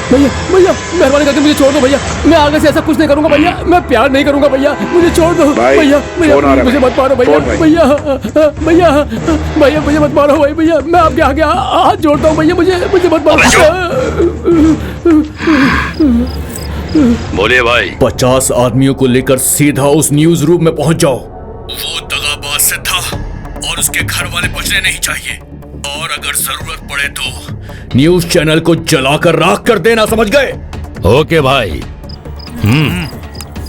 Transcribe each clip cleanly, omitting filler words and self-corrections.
भैया भैया मेहरबानी करके मुझे छोड़ दो भैया, मैं आगे से ऐसा कुछ नहीं करूंगा भैया, मैं प्यार नहीं करूंगा भैया, मुझे छोड़ दो भैया भैया, मुझे मत मारो भैया भैया भैया भैया, मुझे मत मारो भाई भैया, मैं आपके आगे हाथ जोड़ता हूँ भैया, मुझे मत मारो। बोलिए भाई। 50 आदमियों को लेकर सीधा उस न्यूज रूम में पहुंच जाओ। वो दगाबाज से था और उसके घर वाले बचने नहीं चाहिए, और अगर जरूरत पड़े तो न्यूज चैनल को जलाकर राख कर देना, समझ गए? ओके भाई।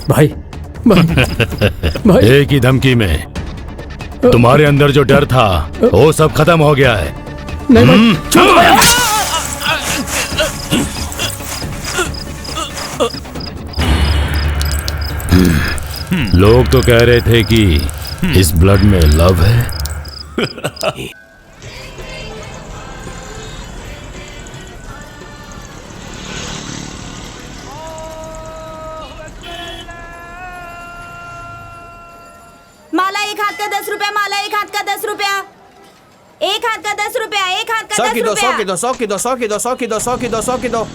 भाई भाई एक ही धमकी में तुम्हारे अंदर जो डर था वो सब खत्म हो गया है। नहीं भाई, छोड़ो भैया। लोग तो कह रहे थे कि इस ब्लड में लव है। माला एक हाथ का 10 रुपया, माला एक हाथ का 10 रुपया, एक हाथ का 10 रुपया, एक हाथ का 10 रुपया। 100 की दो, 100 की दो, 100 की दो, 100 की दो, 100 की दो, 100 की दो।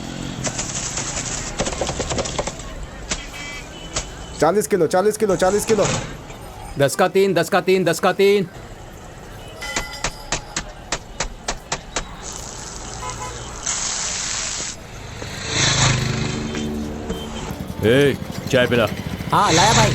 40 किलो, 40 किलो, 40 किलो। 10 का 3, 10 का 3, 10 का 3। चाय पिला। हाँ लाया भाई।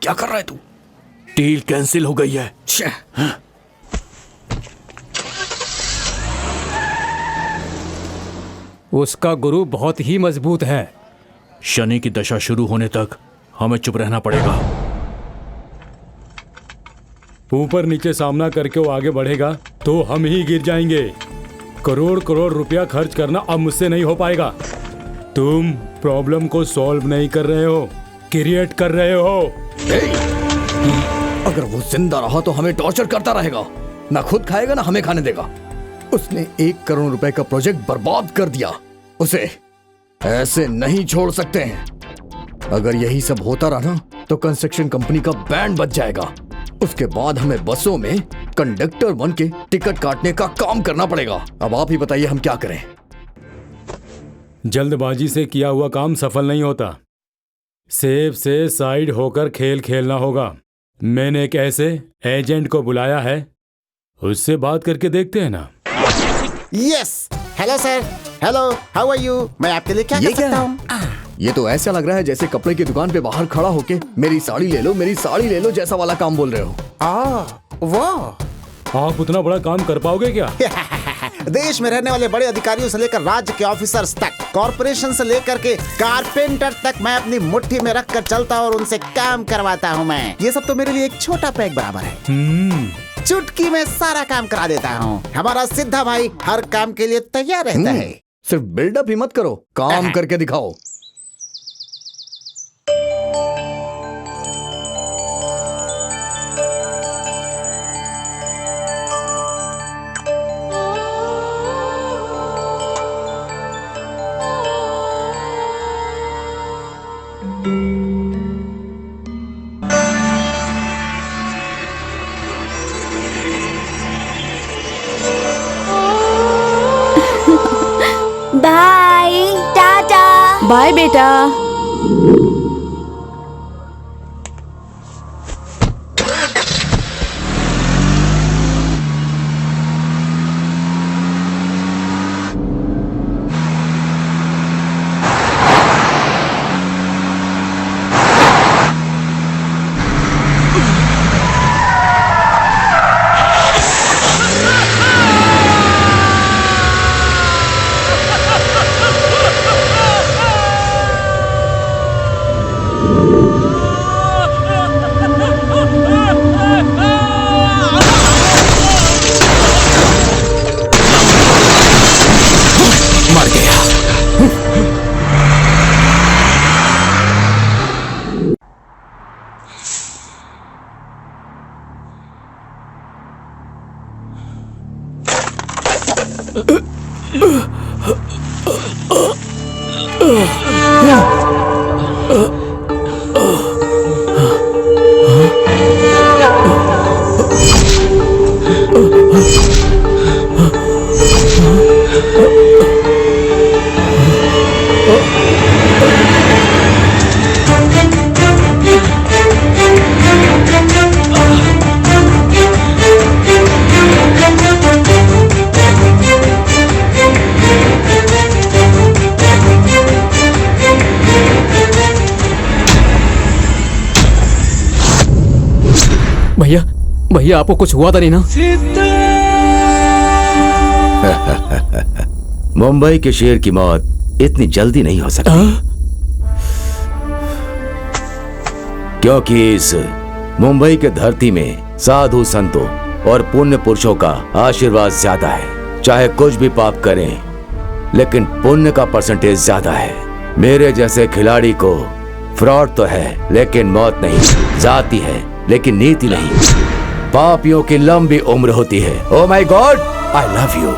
क्या कर रहा है तू? डील कैंसिल हो गई है। उसका गुरु बहुत ही मजबूत है। शनि की दशा शुरू होने तक हमें चुप रहना पड़ेगा। ऊपर नीचे सामना करके वो आगे बढ़ेगा तो हम ही गिर जाएंगे। करोड़ करोड़ रुपया खर्च करना अब मुझसे नहीं हो पाएगा। तुम प्रॉब्लम को सॉल्व नहीं कर रहे हो, क्रिएट कर रहे हो। अगर वो जिंदा रहा तो हमें टॉर्चर करता रहेगा, ना खुद खाएगा ना हमें खाने देगा। उसने 1 करोड़ रुपए का प्रोजेक्ट बर्बाद कर दिया, उसे ऐसे नहीं छोड़ सकते हैं। अगर यही सब होता रहा ना तो कंस्ट्रक्शन कंपनी का बैंड बच जाएगा। उसके बाद हमें बसों में कंडक्टर बन के टिकट काटने का काम करना पड़ेगा। अब आप ही बताइए हम क्या करें। जल्दबाजी से किया हुआ काम सफल नहीं होता। सेफ से साइड होकर खेल खेलना होगा। मैंने एक ऐसे एजेंट को बुलाया है, उससे बात करके देखते हैं ना। Yes, hello sir, hello, how are you? मैं आपके लिए क्या कर सकता हूँ? ये तो ऐसा लग रहा है जैसे कपड़े की दुकान पे बाहर खड़ा होके मेरी साड़ी ले लो, मेरी साड़ी ले लो जैसा वाला काम बोल रहे हो। वाह, आप उतना बड़ा काम कर पाओगे क्या? देश में रहने वाले बड़े अधिकारियों से लेकर राज्य के ऑफिसर्स तक, कॉर्पोरेशन से लेकर के कारपेंटर तक मैं अपनी मुट्ठी में रख कर चलता और उनसे काम करवाता हूँ। मैं ये सब तो मेरे लिए एक छोटा पैक बराबर है। चुटकी में सारा काम करा देता हूँ। हमारा सिद्धा भाई हर काम के लिए तैयार रहता है। सिर्फ बिल्डअप ही मत करो, काम करके दिखाओ। बाय, टाटा। बाय बेटा। भैया आपको कुछ हुआ था नहीं ना? मुंबई के शेर की मौत इतनी जल्दी नहीं हो सकती, क्योंकि इस मुंबई के धरती में साधु संतों और पुण्य पुरुषों का आशीर्वाद ज्यादा है। चाहे कुछ भी पाप करें, लेकिन पुण्य का परसेंटेज ज्यादा है। मेरे जैसे खिलाड़ी को फ्रॉड तो है, लेकिन मौत नहीं। जाति है, लेकिन नीति नहीं। पापियों की लंबी उम्र होती है। Oh my god, I love you.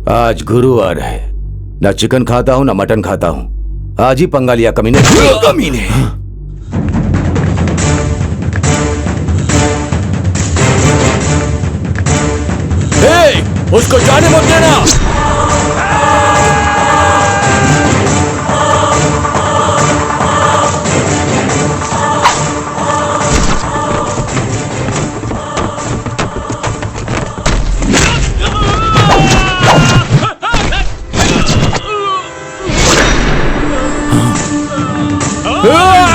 आज गुरुवार है, ना चिकन खाता हूं ना मटन खाता हूं। आज ही पंगा लिया कमीने। कमीने उसको जाने मत देना। Ah!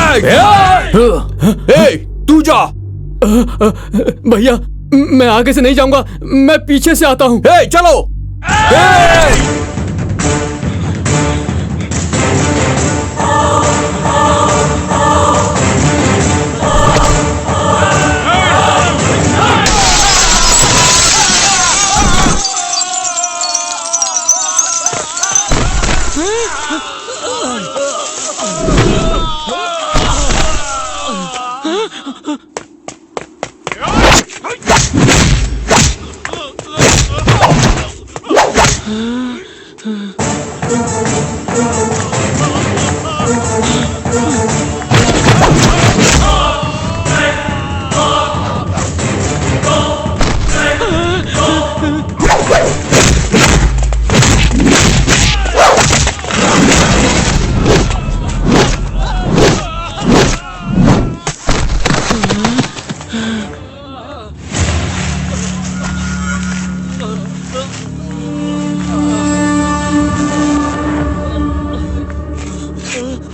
तू जा। भैया मैं आगे से नहीं जाऊंगा, मैं पीछे से आता हूँ। चलो।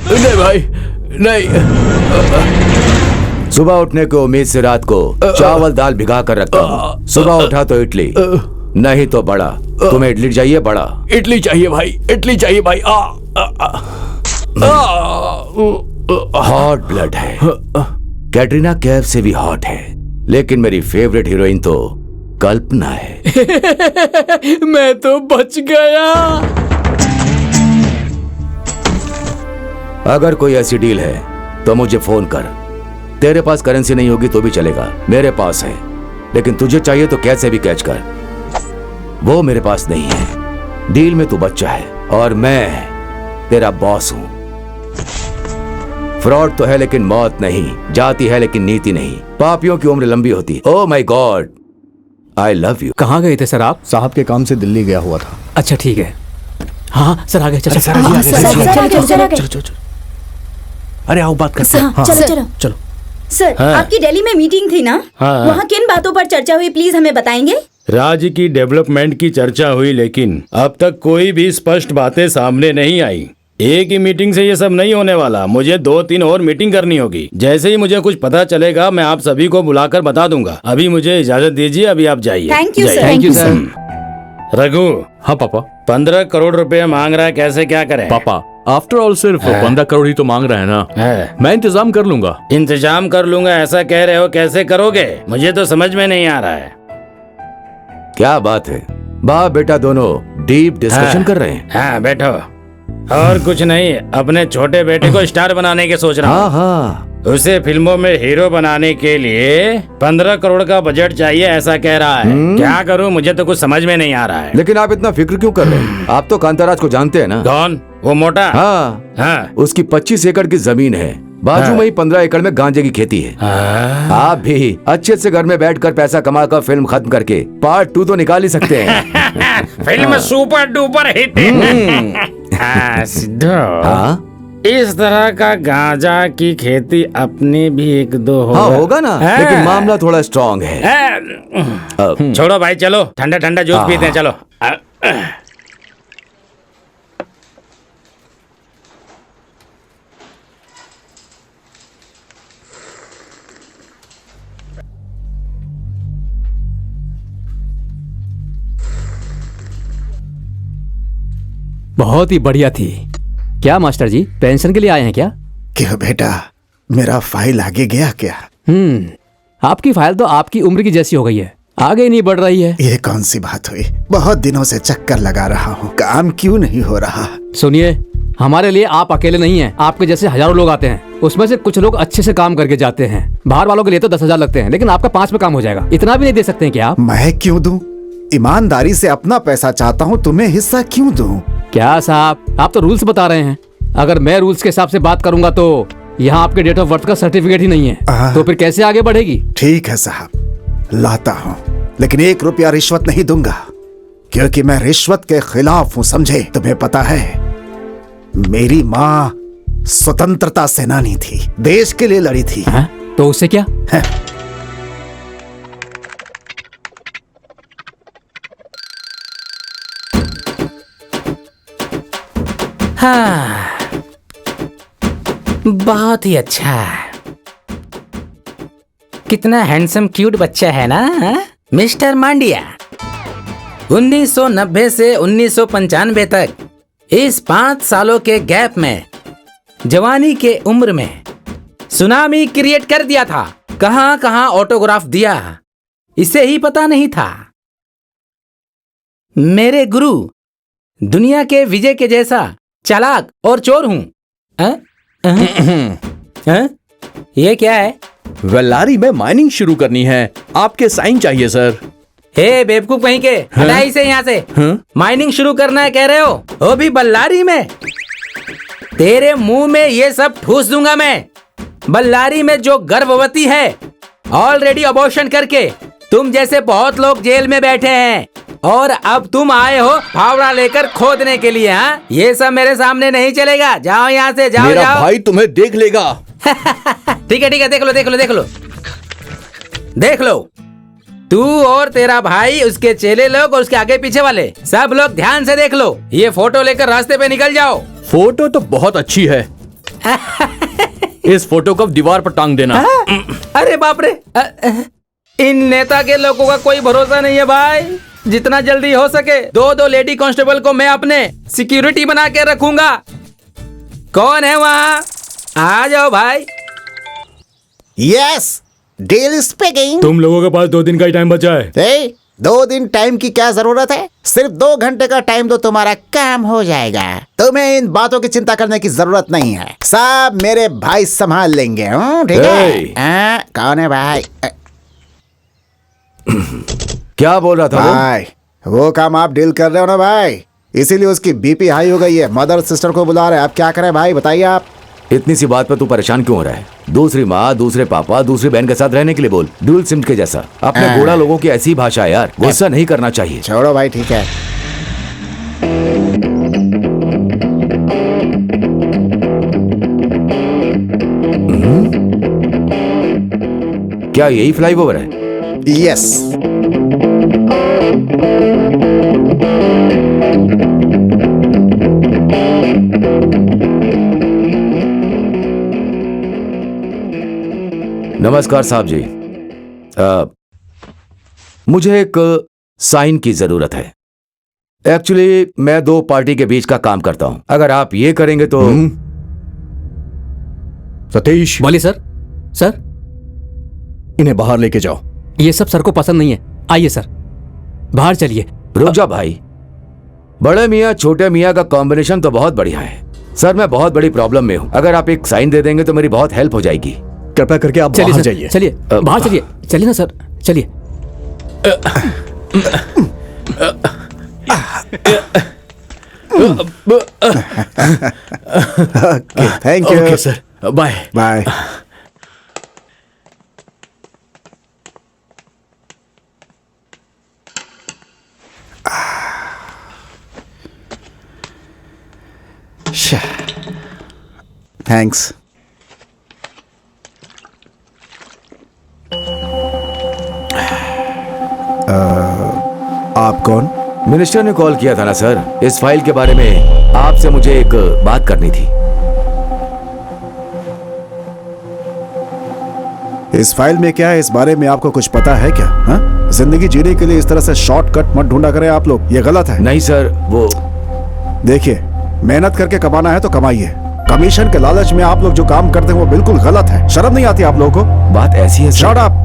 नहीं भाई नहीं। सुबह उठने को उम्मीद से रात को चावल दाल भिगा कर रखता हूँ। सुबह उठा तो इडली, नहीं तो बड़ा। तुम्हें इडली चाहिए? बड़ा इडली चाहिए भाई, इडली चाहिए भाई। हॉट ब्लड है। कैटरीना कैफ से भी हॉट है, लेकिन मेरी फेवरेट हीरोइन तो कल्पना है। मैं तो बच गया। अगर कोई ऐसी डील है तो मुझे फोन कर। तेरे पास करेंसी नहीं होगी तो भी चलेगा, मेरे पास है। लेकिन तुझे चाहिए तो कैसे भी कैच कर, वो मेरे पास नहीं है। डील में तू बच्चा है और मैं तेरा बॉस हूं। फ्रॉड तो है लेकिन मौत नहीं, जाती है लेकिन नीति नहीं। पापियों की उम्र लंबी होती। ओह my god, I love you. कहाँ गए थे सर आप? साहब के काम से दिल्ली गया हुआ था। अच्छा ठीक है। हाँ सर आ गए। चलो चलो अरे आओ बात करते हैं। चलो। सर आपकी दिल्ली में मीटिंग थी ना, वहाँ किन बातों पर चर्चा हुई प्लीज हमें बताएंगे? राज्य की डेवलपमेंट की चर्चा हुई, लेकिन अब तक कोई भी स्पष्ट बातें सामने नहीं आई। एक ही मीटिंग से ये सब नहीं होने वाला, मुझे 2-3 और मीटिंग करनी होगी। जैसे ही मुझे कुछ पता चलेगा मैं आप सभी को बुलाकर बता दूंगा। अभी मुझे इजाजत दीजिए, अभी आप जाइए। Thank you sir. रघु। हाँ पापा। 15 करोड़ रुपए मांग रहा है, कैसे क्या करें? पापा आफ्टर ऑल सिर्फ 15 करोड़ ही तो मांग रहे हैं ना। मैं इंतजाम कर लूंगा। इंतजाम कर लूंगा ऐसा कह रहे हो, कैसे करोगे? मुझे तो समझ में नहीं आ रहा है। क्या बात है, बाप बेटा दोनों डीप डिस्कशन कर रहे हैं। हाँ बैठो। और कुछ नहीं, अपने छोटे बेटे को स्टार बनाने के सोच रहा हूँ। हाँ। उसे फिल्मों में हीरो बनाने के लिए 15 करोड़ का बजट चाहिए ऐसा कह रहा है। क्या करूँ, मुझे तो कुछ समझ में नहीं आ रहा है। लेकिन आप इतना फिक्र क्यों कर रहे हैं? आप तो कांताराज को जानते हैं ना। कौन? वो मोटा? हाँ। उसकी 25 एकड़ की जमीन है, बाजू में ही 15 एकड़ में गांजे की खेती है। आप भी अच्छे से घर में बैठकर पैसा कमा कर फिल्म खत्म करके पार्ट 2 तो निकाल ही सकते हैं। Film super duper hit. Sidhu, इस तरह का गांजा की खेती अपनी भी 1-2 होगा। हाँ होगा ना, लेकिन मामला थोड़ा स्ट्रॉन्ग है। छोड़ो भाई, चलो ठंडा ठंडा जूस पीते हैं। चलो। बहुत ही बढ़िया थी। क्या मास्टर जी, पेंशन के लिए आए हैं क्या? क्यों बेटा, मेरा फाइल आगे गया क्या? आपकी फाइल तो आपकी उम्र की जैसी हो गई है, आगे नहीं बढ़ रही है। ये कौन सी बात हुई? बहुत दिनों से चक्कर लगा रहा हूँ, काम क्यों नहीं हो रहा? सुनिए, हमारे लिए आप अकेले नहीं हैं, आपके जैसे हजारों लोग आते हैं। उसमें से कुछ लोग अच्छे से काम करके जाते हैं। बाहर वालों के लिए तो 10,000 लगते हैं, लेकिन आपका 5 में काम हो जाएगा। इतना भी नहीं दे सकते हैं क्या आप? मैं क्यों दूं? ईमानदारी से अपना पैसा चाहता हूँ, तुम्हें हिस्सा क्यों दूं? क्या साहब, आप तो रूल्स बता रहे हैं। अगर मैं रूल्स के हिसाब से बात करूंगा तो यहाँ आपके डेट ऑफ बर्थ का सर्टिफिकेट ही नहीं है, तो फिर कैसे आगे बढ़ेगी? ठीक है साहब, लाता हूँ, लेकिन 1 रुपया रिश्वत नहीं दूंगा, क्योंकि मैं रिश्वत के खिलाफ हूँ, समझे? तुम्हें पता है, मेरी माँ स्वतंत्रता सेनानी थी, देश के लिए लड़ी थी। तो उससे क्या? बहुत ही अच्छा। कितना हैंडसम क्यूट बच्चा है ना, हा? मिस्टर मांडिया, 1990 से 1995 तक इस 5 सालों के गैप में जवानी के उम्र में सुनामी क्रिएट कर दिया था। कहां कहां ऑटोग्राफ दिया इसे ही पता नहीं था। मेरे गुरु दुनिया के विजय के जैसा चालाक और चोर हूं। ये क्या है? वेल्लारी में माइनिंग शुरू करनी है, आपके साइन चाहिए सर। हे बेवकूफ कहीं के, हटा इसे यहाँ से। माइनिंग शुरू करना है कह रहे हो, वो भी बल्लारी में? तेरे मुंह में ये सब ठूस दूंगा मैं। बल्लारी में जो गर्भवती है ऑलरेडी अबॉर्शन करके तुम जैसे बहुत लोग जेल में बैठे हैं, और अब तुम आए हो फावड़ा लेकर खोदने के लिए। हाँ, ये सब मेरे सामने नहीं चलेगा। जाओ यहाँ से, जाओ मेरा जाओ। भाई तुम्हें देख लेगा। ठीक है, देख लो देख लो देख लो देख लो। तू और तेरा भाई, उसके चेले लोग और उसके आगे पीछे वाले सब लोग ध्यान से देख लो। ये फोटो लेकर रास्ते पे निकल जाओ। फोटो तो बहुत अच्छी है। इस फोटो को दीवार पर टांग देना। अरे बाप रे, इन नेता के लोगों का कोई भरोसा नहीं है भाई। जितना जल्दी हो सके 2 लेडी कांस्टेबल को मैं अपने सिक्योरिटी बना के रखूंगा। कौन है वहाँ? आ जाओ भाई। Yes, deal speaking. तुम लोगों के पास 2 दिन का ही टाइम बचा है। 2 दिन टाइम की क्या जरूरत है? सिर्फ 2 घंटे का टाइम दो, तुम्हारा काम हो जाएगा। तुम्हें इन बातों की चिंता करने की जरूरत नहीं है, सब मेरे भाई संभाल लेंगे। ठीक है? कौन है भाई? क्या बोल रहा था भाई? वो काम आप डील कर रहे हो ना भाई, इसीलिए उसकी बीपी हाई हो गई है। मदर सिस्टर को बुला रहे हैं। अब क्या करें भाई, बताइए आप। इतनी सी बात पर तू परेशान क्यों हो रहा है? दूसरी माँ, दूसरे पापा, दूसरी बहन के साथ रहने के लिए बोल। ड्यूल सिम के जैसा। अपने बूढ़ा लोगों की ऐसी भाषा है यार, गुस्सा नहीं करना चाहिए। छोड़ो भाई, ठीक है। क्या यही फ्लाईओवर है? यस। नमस्कार साहब जी, मुझे एक साइन की जरूरत है। एक्चुअली मैं 2 पार्टी के बीच का काम करता हूं। अगर आप ये करेंगे तो। सतीश। बोलिए सर। सर, इन्हें बाहर लेके जाओ। ये सब सर को पसंद नहीं है। आइए सर, बाहर चलिए। रुक जा भाई, बड़े मियाँ छोटे मियाँ का कॉम्बिनेशन तो बहुत बढ़िया है। सर, मैं बहुत बड़ी प्रॉब्लम में हूँ। अगर आप एक साइन दे देंगे तो मेरी बहुत हेल्प हो जाएगी। कृपया करके आप बाहर जाइए। चलिए बाहर चलिए। चलिए ना सर, चलिए। Thank you. Okay sir, bye bye. Thanks. आप कौन? मिनिस्टर ने कॉल किया था ना सर, इस फाइल के बारे में आपसे मुझे एक बात करनी थी। इस फाइल में क्या है, इस बारे में आपको कुछ पता है क्या? हा? जिंदगी जीने के लिए इस तरह से शॉर्टकट मत ढूंढा करें आप लोग, ये गलत है। नहीं सर, वो देखिए, मेहनत करके कमाना है तो कमाइए। कमीशन के लालच में आप लोग जो काम करते हैं वो बिल्कुल गलत है। शर्म नहीं आती आप लोगों को? बात ऐसी है। Shut up.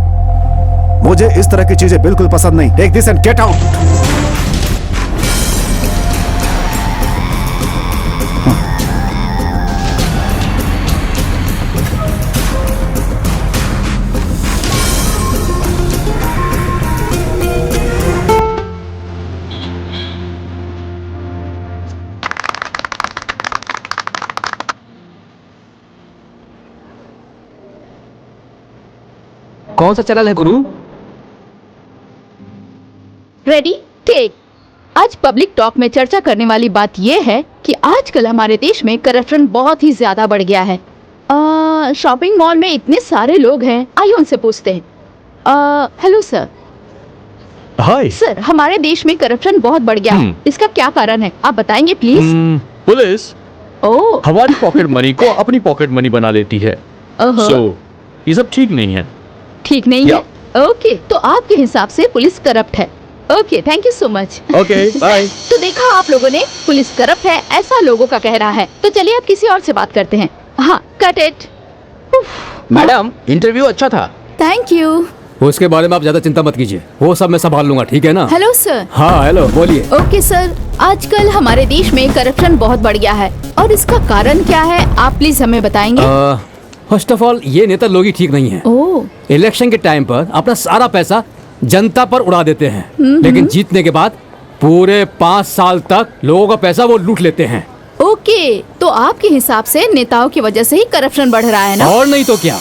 मुझे इस तरह की चीजें बिल्कुल पसंद नहीं। Take this and get out. कौन सा चैनल है गुरु? Ready take. आज पब्लिक टॉक में चर्चा करने वाली बात यह है कि आजकल हमारे देश में करप्शन बहुत ही ज्यादा बढ़ गया है। शॉपिंग मॉल में इतने सारे लोग हैं, आइए उनसे पूछते हैं। Hello sir. हाय सर, हमारे देश में करप्शन बहुत बढ़ गया है, इसका क्या कारण है आप बताएंगे प्लीज? पुलिस ओह हमारी पॉकेट मनी को अपनी पॉकेट मनी बना लेती है। ओहो। सो ये सब ठीक नहीं है। ठीक नहीं है। ओके, तो आपके हिसाब से पुलिस करप्ट है। Okay, thank you so much. Okay, bye. तो देखा आप लोगों ने, पुलिस करप्ट है ऐसा लोगों का कहना है। तो चलिए अब किसी और से बात करते हैं। हाँ, कट इट। मैडम, इंटरव्यू अच्छा था। Thank you. उसके बारे में आप ज्यादा चिंता मत कीजिए, वो सब मैं संभाल लूंगा, ठीक है ना? Hello sir. हाँ हेलो, बोलिए। ओके सर, आजकल हमारे देश में करप्शन बहुत बढ़ गया है और इसका कारण क्या है, आप प्लीज हमें बताएंगे? फर्स्ट ऑफ ऑल, ये नेता लोग ही ठीक नहीं है। ओह। इलेक्शन के टाइम पर अपना सारा पैसा जनता पर उड़ा देते हैं, लेकिन जीतने के बाद पूरे 5 साल तक लोगों का पैसा वो लूट लेते हैं। ओके, तो आपके हिसाब से नेताओं की वजह से ही करप्शन बढ़ रहा है ना? और नहीं तो क्या।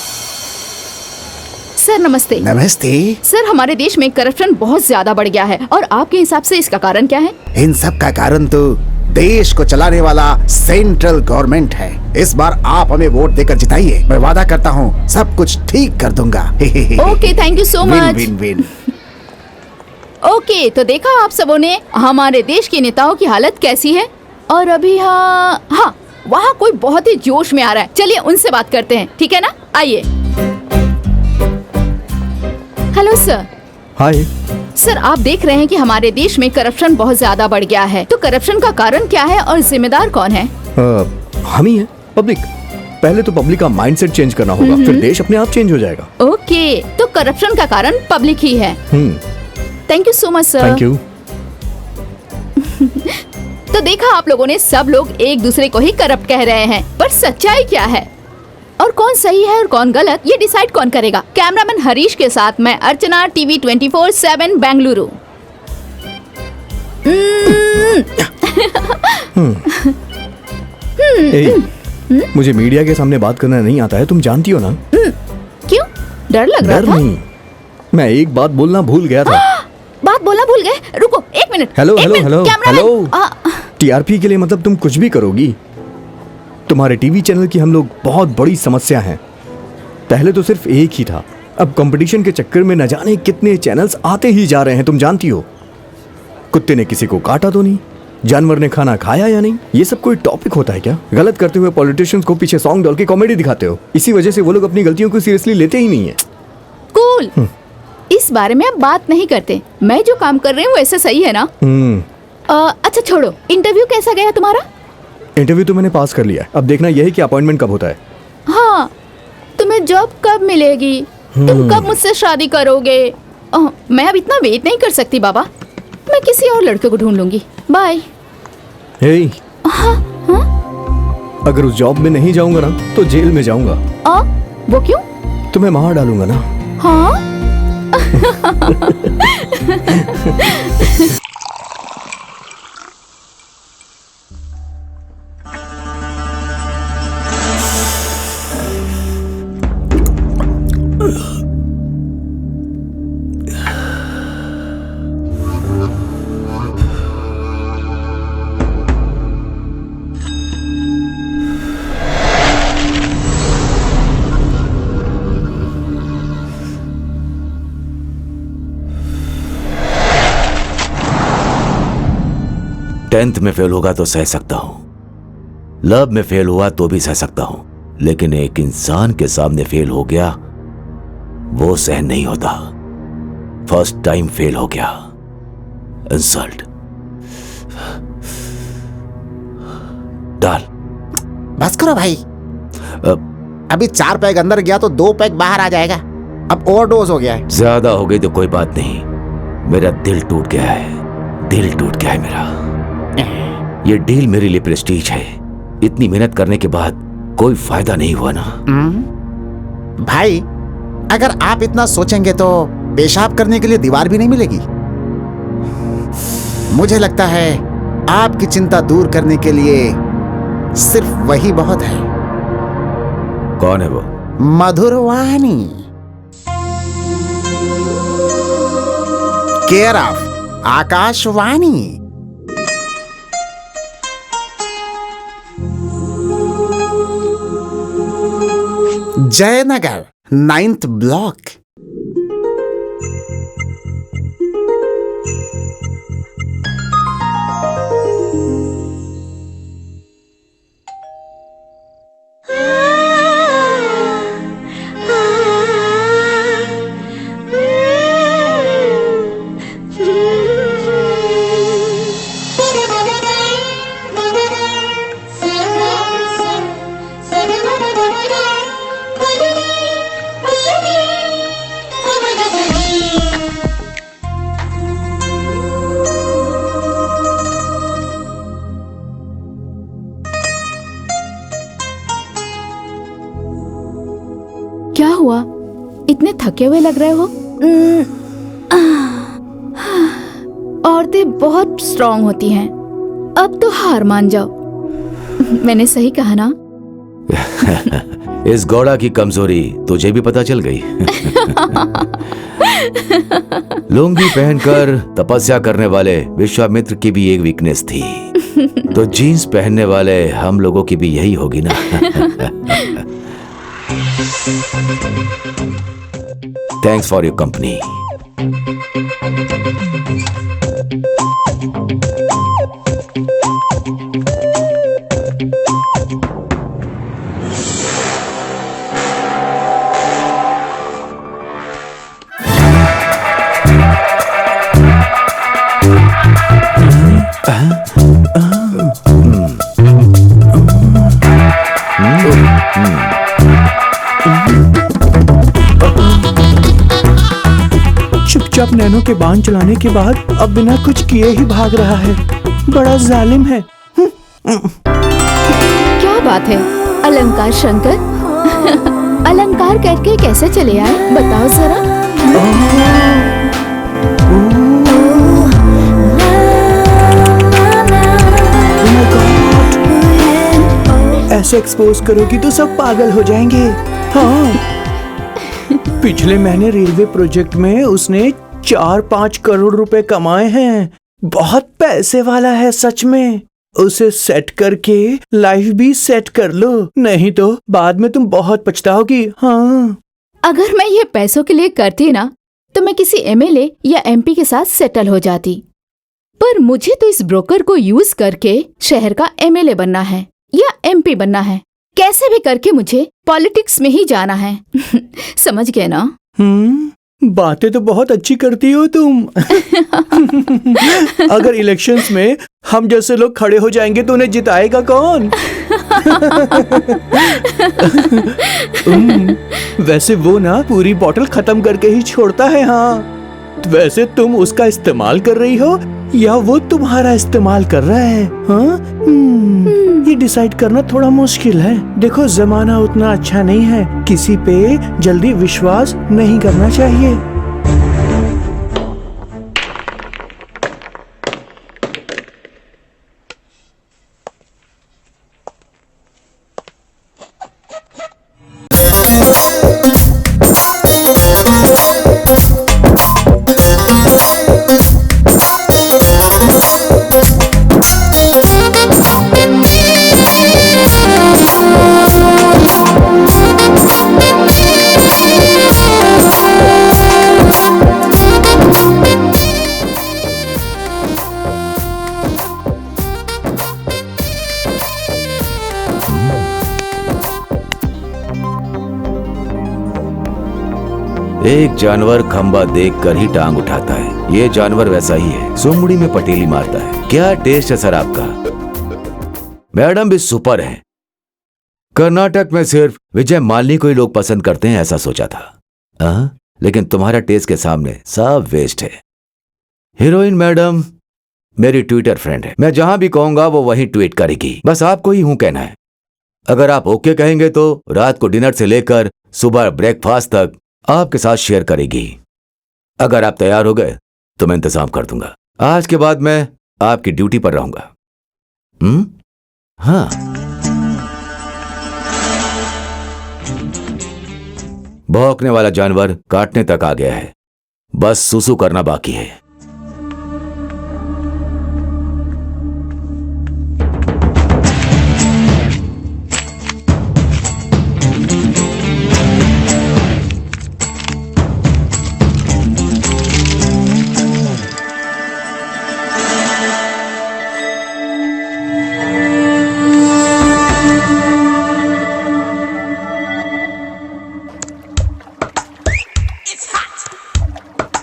सर नमस्ते। नमस्ते। सर, हमारे देश में करप्शन बहुत ज्यादा बढ़ गया है और आपके हिसाब से इसका कारण क्या है? इन सब का कारण तो देश को चलाने वाला सेंट्रल गवर्नमेंट है। इस बार आप हमें वोट देकर जिताइए, मैं वादा करता हूँ सब कुछ ठीक कर दूंगा। Okay, thank you so much. Win win. Okay, तो देखा आप सबों ने हमारे देश के नेताओं की हालत कैसी है। और अभी हाँ, वहाँ कोई बहुत ही जोश में आ रहा है, चलिए उनसे बात करते हैं, ठीक है ना? आइए। Hello sir. हाय। सर, आप देख रहे हैं कि हमारे देश में करप्शन बहुत ज्यादा बढ़ गया है, तो करप्शन का कारण क्या है और जिम्मेदार कौन है? हम ही है, पब्लिक। पहले तो पब्लिक का माइंडसेट चेंज करना होगा, फिर देश अपने आप चेंज हो जाएगा। ओके, तो करप्शन का कारण पब्लिक ही है। Thank you so much sir. Thank you. तो देखा आप लोगों ने, सब लोग एक दूसरे को ही करप्ट कह रहे हैं, पर सच्चाई क्या है और कौन सही है और कौन गलत, ये डिसाइड कौन करेगा? कैमरामैन हरीश के साथ मैं अर्चना, टीवी 24/7 बेंगलुरु। मुझे मीडिया के सामने बात करना नहीं आता है, तुम जानती हो ना? क्यों, डर लग रहा था? डर नहीं, मैं एक बात बोलना भूल गया था। बात बोलना भूल गए? रुको एक minute. Hello hello hello cameraman. Hello. TRP के लिए मतलब तुम कुछ भी करोगी? तुम्हारे टीवी चैनल की हम लोग बहुत बड़ी समस्या हैं। पहले तो सिर्फ एक ही था, अब कंपटीशन के चक्कर में न जाने कितने चैनल्स आते ही जा रहे हैं, तुम जानती हो। कुत्ते ने किसी को काटा तो नहीं, जानवर ने खाना खाया या नहीं, ये सब कोई टॉपिक होता है क्या? गलत करते हुए पॉलिटिशियंस को पीछे सॉन्ग डाल के कॉमेडी दिखाते हो, इसी वजह से वो लोग अपनी गलतियों को सीरियसली लेते ही नहीं है। कूल, इस बारे में अब बात नहीं करते। मैं जो काम कर रही हूँ वैसे सही है ना? अच्छा छोड़ो, इंटरव्यू कैसा गया तुम्हारा? इंटरव्यू तो मैंने पास कर लिया, अब देखना यही कि अपॉइंटमेंट कब होता है। हाँ, तुम्हें जॉब कब मिलेगी? तुम कब मुझसे शादी करोगे? मैं अब इतना वेट नहीं कर सकती बाबा, मैं किसी और लड़के को ढूंढ लूंगी। बाय। हे, अगर उस जॉब में नहीं जाऊंगा ना तो जेल में जाऊंगा। वो क्यों? तुम्हें मार डालूंगा ना। हाँ। टेंथ में फेल होगा तो सह सकता हूं, लव में फेल हुआ तो भी सह सकता हूं, लेकिन एक इंसान के सामने फेल हो गया वो सहन नहीं होता। फर्स्ट टाइम फेल हो गया, इंसल्ट। डाल। बस करो भाई, अभी 4 पैग अंदर गया तो 2 पैग बाहर आ जाएगा। अब ओवरडोज हो गया है। ज्यादा हो गई तो कोई बात नहीं, मेरा दिल टूट गया है, दिल टूट गया है मेरा। ये डील मेरे लिए प्रेस्टीज है, इतनी मेहनत करने के बाद कोई फायदा नहीं हुआ ना। भाई, अगर आप इतना सोचेंगे तो पेशाब करने के लिए दीवार भी नहीं मिलेगी। मुझे लगता है आपकी चिंता दूर करने के लिए सिर्फ वही बहुत है। कौन है वो? Madhurvani, care of Akashvani. Jayanagar 9th block. क्या हुआ? इतने थके हुए लग रहे हो। औरतें बहुत स्ट्रांग होती हैं। अब तो हार मान जाओ। मैंने सही कहा ना? इस घोड़ा की कमजोरी तुझे भी पता चल गई। लुंगी पहनकर तपस्या करने वाले विश्वामित्र की भी एक वीकनेस थी, तो जीन्स पहनने वाले हम लोगों की भी यही होगी ना। Thanks for your company. चुपचाप नैनो के बांध चलाने के बाद अब बिना कुछ किए ही भाग रहा है। बड़ा जालिम है। क्या बात है अलंकार शंकर? अलंकार करके कैसे चले आए, बताओ जरा। ऐसे एक्सपोज करोगी तो सब पागल हो जाएंगे। हाँ, पिछले महीने रेलवे प्रोजेक्ट में उसने 4-5 करोड़ रुपए कमाए हैं। बहुत पैसे वाला है सच में। उसे सेट करके लाइफ भी सेट कर लो, नहीं तो बाद में तुम बहुत पछताओगी। हाँ, अगर मैं ये पैसों के लिए करती ना तो मैं किसी एमएलए या एमपी के साथ सेटल हो जाती, पर मुझे तो इस ब्रोकर को यूज करके शहर का एमएलए बनना है या एमपी बनना है। कैसे भी करके मुझे पॉलिटिक्स में ही जाना है। समझ गए ना? बातें तो बहुत अच्छी करती हो तुम। अगर इलेक्शंस में हम जैसे लोग खड़े हो जाएंगे तो उन्हें जिताएगा कौन? वैसे वो ना पूरी बोतल खत्म करके ही छोड़ता है। हाँ, वैसे तुम उसका इस्तेमाल कर रही हो या वो तुम्हारा इस्तेमाल कर रहा है? हाँ, ये डिसाइड करना थोड़ा मुश्किल है। देखो, जमाना उतना अच्छा नहीं है, किसी पे जल्दी विश्वास नहीं करना चाहिए। एक जानवर खंबा देखकर ही टांग उठाता है, ये जानवर वैसा ही है, सुमड़ी में पटेली मारता है। क्या टेस्ट है सर आपका? मैडम भी सुपर है। कर्नाटक में सिर्फ विजय मालिनी को ही लोग पसंद करते हैं ऐसा सोचा था, लेकिन तुम्हारा टेस्ट के सामने सब वेस्ट है। हीरोइन मैडम मेरी ट्विटर फ्रेंड है, मैं जहां भी कहूंगा वो वहीं ट्वीट करेगी, बस आपको ही हूं कहना है। अगर आप ओके कहेंगे तो रात को डिनर से लेकर सुबह ब्रेकफास्ट तक आपके साथ शेयर करेगी। अगर आप तैयार हो गए तो मैं इंतजाम कर दूंगा। आज के बाद मैं आपकी ड्यूटी पर रहूंगा। हाँ, भौंकने वाला जानवर काटने तक आ गया है, बस सुसु करना बाकी है।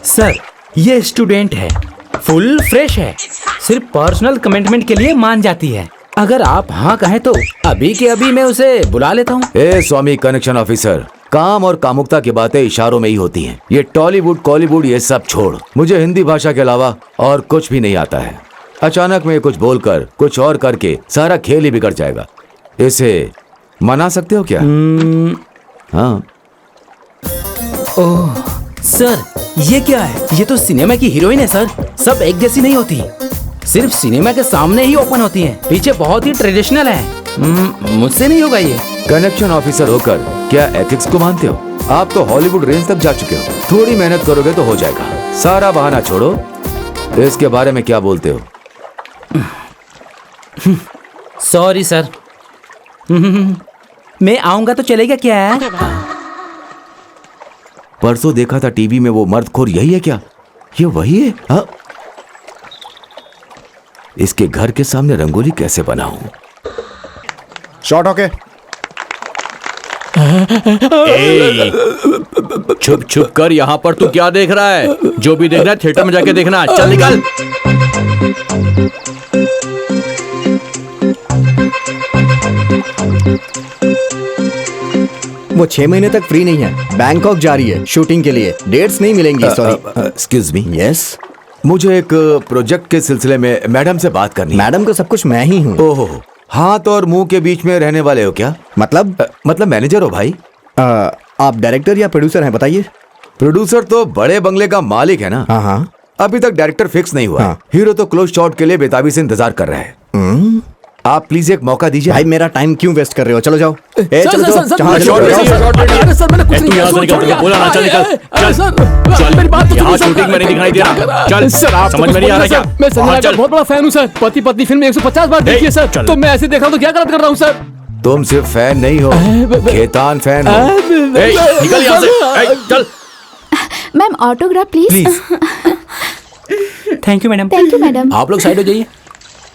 सर, ये स्टूडेंट है, फुल फ्रेश है, सिर्फ पर्सनल कमिटमेंट के लिए मान जाती है। अगर आप हाँ कहें तो अभी के अभी मैं उसे बुला लेता हूँ। ए स्वामी कनेक्शन ऑफिसर, काम और कामुकता की बातें इशारों में ही होती हैं। ये टॉलीवुड कॉलीवुड ये सब छोड़, मुझे हिंदी भाषा के अलावा और कुछ भी नहीं आता है। अचानक में कुछ बोलकर कुछ और करके सारा खेल ही बिगड़ जाएगा। इसे मना सकते हो क्या? हाँ, ओह सर, ये क्या है? ये तो सिनेमा की हीरोइन है सर। सब एक जैसी नहीं होती, सिर्फ सिनेमा के सामने ही ओपन होती हैं। पीछे बहुत ही ट्रेडिशनल है। मुझसे नहीं होगा ये। कनेक्शन ऑफिसर होकर क्या एथिक्स को मानते हो? आप तो हॉलीवुड रेंज तक जा चुके हो। थोड़ी मेहनत करोगे तो हो जाएगा। सारा बहाना छोड़ो, इसके बारे में क्या बोलते हो? Sorry sir. मैं आऊंगा तो चलेगा क्या? परसों देखा था टीवी में, वो मर्दखोर यही है क्या? ये वही है? हाँ? इसके घर के सामने रंगोली कैसे बनाऊं? Shot okay. छुप छुप कर यहाँ पर तू क्या देख रहा है? जो भी देखना है थिएटर में जाके देखना। चल निकल। वो 6 महीने तक फ्री नहीं है। बैंकॉक जा रही है शूटिंग के लिए। डेट्स नहीं मिलेंगी। सॉरी। Excuse me. यस। मुझे एक प्रोजेक्ट के सिलसिले में मैडम से बात करनी है। मैडम को सब कुछ मैं ही हूँ। ओहो, हाथ और मुंह के बीच में रहने वाले हो क्या? मतलब मैनेजर हो भाई? आप डायरेक्टर या प्रोड्यूसर हैं बताइए? प्रोड्यूसर तो बड़े बंगले का मालिक है ना। हाँ। अभी तक डायरेक्टर फिक्स नहीं हुआ। हाँ। हीरो तो क्लोज शॉट के लिए बेताबी से इंतजार कर रहा है। आप प्लीज एक मौका दीजिए। भाई मेरा टाइम क्यों वेस्ट कर रहे हो? चलो जाओ। चलो जाओ। यहाँ शूटिंग में नहीं दिखाई दे रहा। चल सर, आप समझ में नहीं आ रहा क्या? मैं संजना का बहुत बड़ा फैन हूँ सर। पति पत्नी फिल्म 150 बार देखी है सर। तो मैं ऐसे देख रहा हूँ तो क्या गलत कर रहा हूँ सर? तुम सिर्फ फैन नहीं हो, खेतान फैन हो। निकल यहाँ से। चल। Ma'am autograph please. Thank you madam. Thank you madam. आप लोग साइड हो जाइए।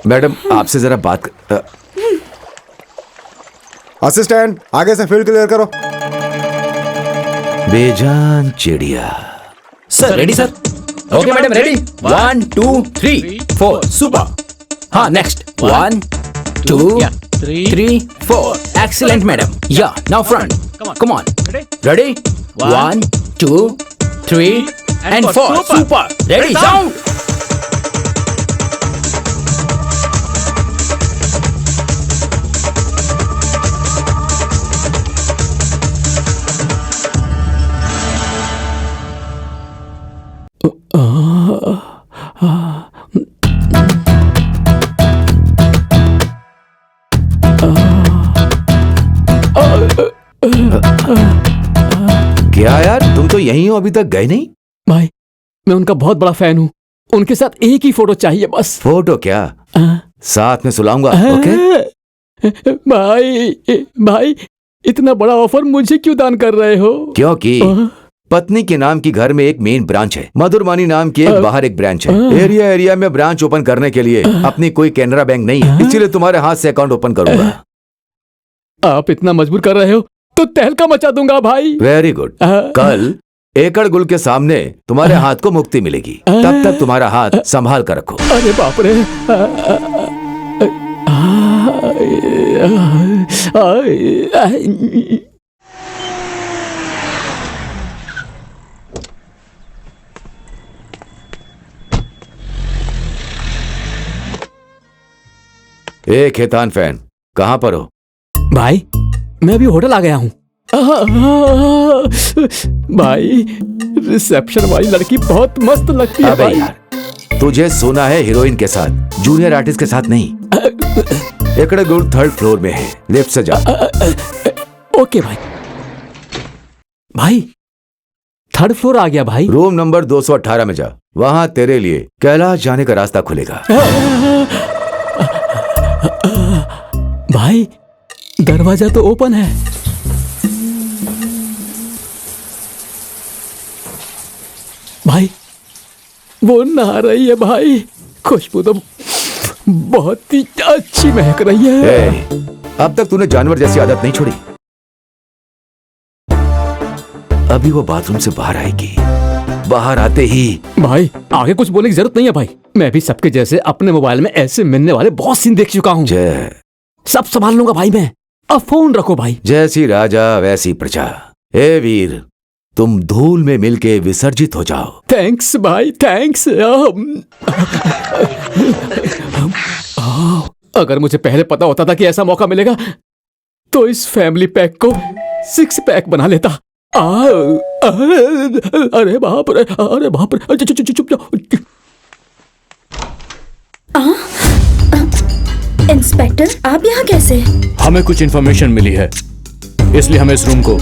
मैडम आपसे जरा बात असिस्टेंट आगे से फील्ड क्लियर करो। बेजान चिड़िया। Sir ready sir? Okay madam ready. 1 2 3 4 super. हाँ next 1 2 3 4। Excellent madam. Yeah now front. Come on. Ready 1 2 3 and 4 super. Ready sound. क्या यार, तुम तो यहीं हो, अभी तक गए नहीं? भाई मैं उनका बहुत बड़ा फैन हूँ। उनके साथ एक ही फोटो चाहिए बस। फोटो क्या, साथ में सुलाऊंगा। ओके भाई इतना बड़ा ऑफर मुझे क्यों दान कर रहे हो? क्योंकि पत्नी के नाम की घर में एक मेन ब्रांच है, मधुरवानी नाम की एक बाहर एक ब्रांच है। एरिया में ब्रांच ओपन करने के लिए अपनी कोई कैनरा बैंक नहीं है, इसीलिए तुम्हारे हाथ से अकाउंट ओपन करूंगा। आप इतना मजबूर कर रहे हो तो तहलका मचा दूंगा भाई। Very good. कल एकड़ गुल के सामने तुम्हारे हाथ को मुक्ति मिलेगी, तब तक तुम्हारा हाथ संभाल कर रखो। अरे बाप रे। ए खेतान फैन, कहाँ पर हो? भाई मैं अभी होटल आ गया हूँ। भाई रिसेप्शन वाली लड़की बहुत मस्त लगती है भाई। यार, तुझे सोना है हीरोइन के साथ, जूनियर आर्टिस्ट के साथ नहीं। एकड़ गुड़ 3rd फ्लोर में है, लिफ्ट से जा। ओके भाई। भाई 3rd फ्लोर आ गया भाई। रूम नंबर 218 में जा, वहां तेरे लिए कैलाश जाने का रास्ता खुलेगा। भाई दरवाजा तो ओपन है। भाई वो नहा रही है भाई, खुशबू तो बहुत ही अच्छी महक रही है। अब तक तूने जानवर जैसी आदत नहीं छोड़ी। अभी वो बाथरूम से बाहर आएगी, बाहर आते ही। भाई आगे कुछ बोलने की जरूरत नहीं है भाई, मैं भी सबके जैसे अपने मोबाइल में ऐसे मिलने वाले बहुत सीन देख चुका हूँ। सब संभाल लूंगा भाई मैं, अब फोन रखो भाई। जैसी राजा वैसी प्रजा। ए वीर, तुम धूल में मिलके विसर्जित हो जाओ। थैंक्स भाई थैंक्स। अगर मुझे पहले पता होता था कि ऐसा मौका मिलेगा तो इस फैमिली पैक को 6 पैक बना लेता। अरे बाप रे, अरे बाप रे, चुप जाओ। इंस्पेक्टर, आप यहाँ कैसे? हमें कुछ इन्फॉर्मेशन मिली है, इसलिए हमें इस रूम को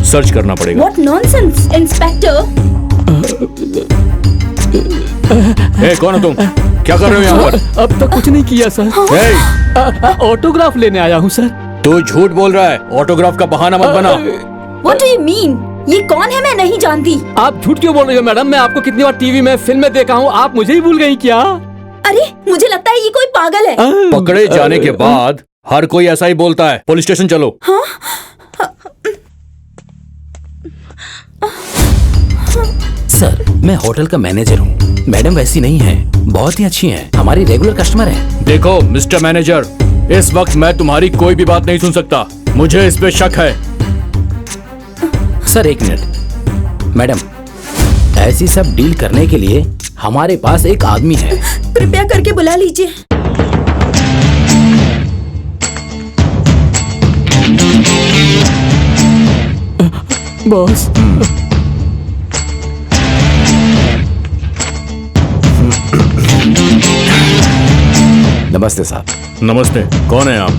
सर्च करना पड़ेगा। What nonsense, inspector? कौन हो तुम? क्या कर रहे हो यहाँ पर? अब तक कुछ नहीं किया सर। ऑटोग्राफ लेने आया हूँ सर। तू झूठ बोल रहा है, ऑटोग्राफ का बहाना मत बना। What do you mean? ये कौन है? मैं नहीं जानती। आप झूठ क्यों बोल रही हो मैडम? मैं आपको कितनी बार टीवी में, फिल्म में देखा हूँ, आप मुझे ही भूल गई क्या? अरे मुझे लगता है ये कोई पागल है। पकड़े जाने के बाद हर कोई ऐसा ही बोलता है। पुलिस स्टेशन चलो। हाँ? सर, मैं होटल का मैनेजर हूँ। मैडम वैसी नहीं है, बहुत ही अच्छी हैं, हमारी रेगुलर कस्टमर है। देखो मिस्टर मैनेजर, इस वक्त मैं तुम्हारी कोई भी बात नहीं सुन सकता, मुझे इस पे शक है। सर एक मिनट। मैडम, ऐसी सब डील करने के लिए हमारे पास एक आदमी है। कृपया करके बुला लीजिए। बॉस, नमस्ते साहब। नमस्ते, कौन है आप?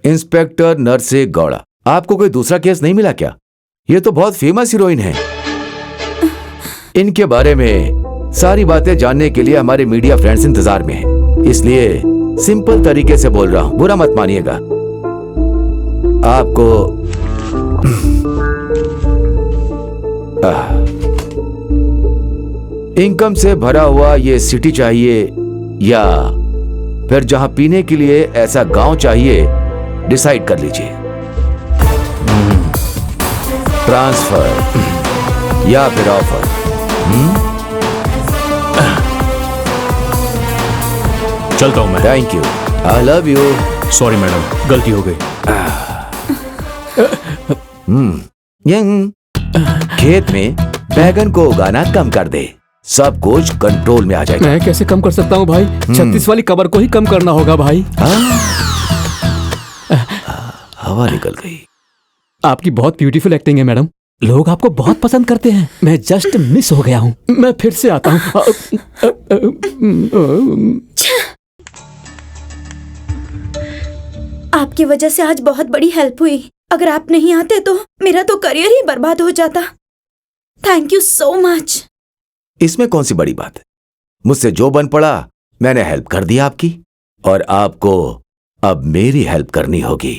इंस्पेक्टर नरसे गौड़ा। आपको कोई दूसरा केस नहीं मिला क्या? ये तो बहुत फेमस हीरोइन है। इनके बारे में सारी बातें जानने के लिए हमारे मीडिया फ्रेंड्स इंतजार में हैं, इसलिए सिंपल तरीके से बोल रहा हूं, बुरा मत मानिएगा। आपको इनकम से भरा हुआ ये सिटी चाहिए या फिर जहां पीने के लिए ऐसा गांव चाहिए, डिसाइड कर लीजिए। ट्रांसफर या फिर ऑफर? चलता हूं मैं। Thank you, I love you. Sorry madam, गलती हो गई। खेत में बैगन को उगाना कम कर दे, सब कुछ कंट्रोल में आ जाएगा। मैं कैसे कम कर सकता हूँ भाई? 36 वाली कबर को ही कम करना होगा भाई। हवा निकल गई। आपकी बहुत ब्यूटीफुल एक्टिंग है मैडम, लोग आपको बहुत पसंद करते हैं। मैं जस्ट मिस हो गया हूँ, मैं फिर से आता हूँ। आपकी वजह से आज बहुत बड़ी हेल्प हुई। अगर आप नहीं आते तो मेरा तो करियर ही बर्बाद हो जाता। Thank you so much. इसमें कौन सी बड़ी बात है? मुझसे जो बन पड़ा मैंने हेल्प कर दी आपकी, और आपको अब मेरी हेल्प करनी होगी।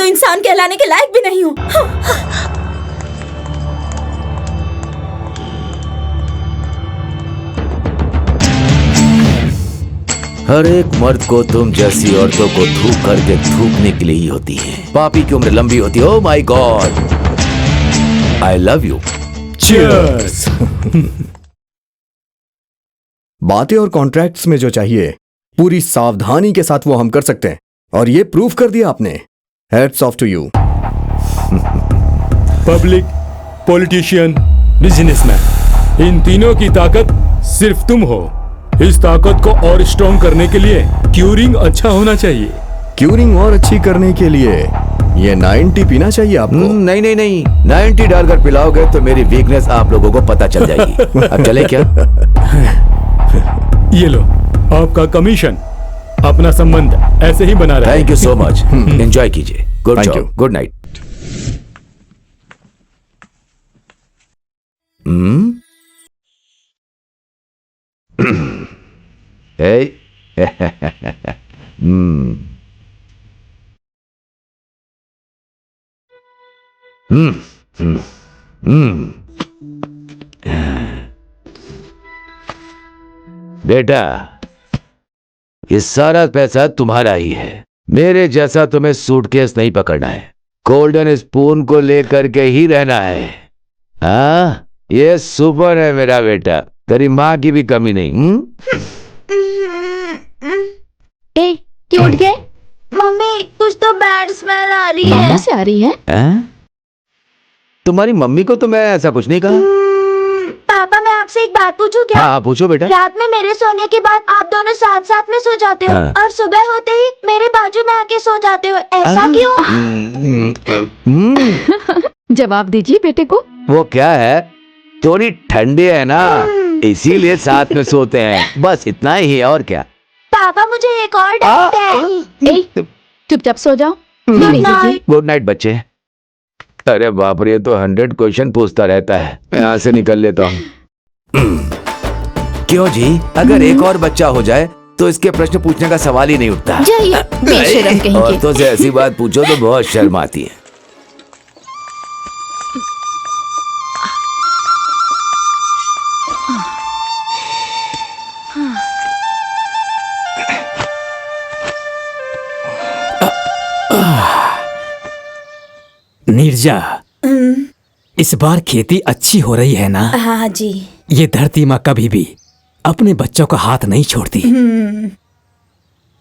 इंसान कहलाने के लायक भी नहीं हूँ। हर एक मर्द को तुम जैसी औरतों को थूक करके थूकने के लिए ही होती है। पापी की उम्र लंबी होती है। Oh my god, I love you. Cheers. बातें और कॉन्ट्रैक्ट्स में जो चाहिए पूरी सावधानी के साथ वो हम कर सकते हैं, और ये प्रूव कर दिया आपने। Hats off to you. Public, politician, businessman, इन तीनों की ताकत सिर्फ तुम हो। इस ताकत को और स्ट्रॉन्ग करने के लिए क्यूरिंग अच्छा होना चाहिए। क्यूरिंग और अच्छी करने के लिए ये 90 पीना चाहिए आपको। नहीं नहीं नहीं, 90 डालकर पिलाओगे तो मेरी वीकनेस आप लोगों को पता चल जाएगी। अब चले क्या? ये लो आपका कमीशन। अपना संबंध ऐसे ही बना रहे। Thank you so much. Enjoy कीजिए। Good Thank job, you. Good night. बेटा, ये सारा पैसा तुम्हारा ही है। मेरे जैसा तुम्हें सूटकेस नहीं पकड़ना है, गोल्डन स्पून को लेकर के ही रहना है। हाँ, ये सुपर है मेरा बेटा, तेरी माँ की भी कमी नहीं। ए, क्यों उठ गए? मम्मी, कुछ तो बैड स्मेल आ रही है। कहाँ से आ रही है? तुम्हारी मम्मी को तो मैं ऐसा कुछ नहीं कहा। पापा, मैं आपसे एक बात पूछूं क्या? हाँ, पूछो बेटा। रात में मेरे सोने के बाद आप दोनों साथ साथ में सो जाते हो, हाँ। और सुबह होते ही मेरे बाजू में आके सो जाते हो, ऐसा क्यों? जवाब दीजिए बेटे को। वो क्या है, थोड़ी ठंडी है ना, इसीलिए साथ में सोते हैं, बस इतना ही है, और क्या। पापा, मुझे एक और डाउट है। ए, चुपचाप सो जाओ। गुड नाइट बच्चे। अरे बाप रे, ये तो 100 क्वेश्चन पूछता रहता है। मैं यहाँ से निकल लेता हूँ। क्यों जी, अगर एक और बच्चा हो जाए तो इसके प्रश्न पूछने का सवाल ही नहीं उठता। जाइए, बेशरम कहीं के। औरतों से ऐसी बात पूछो तो बहुत शर्म आती है। नीरजा, इस बार खेती अच्छी हो रही है ना? हाँ जी। ये धरती माँ कभी भी अपने बच्चों का हाथ नहीं छोड़ती।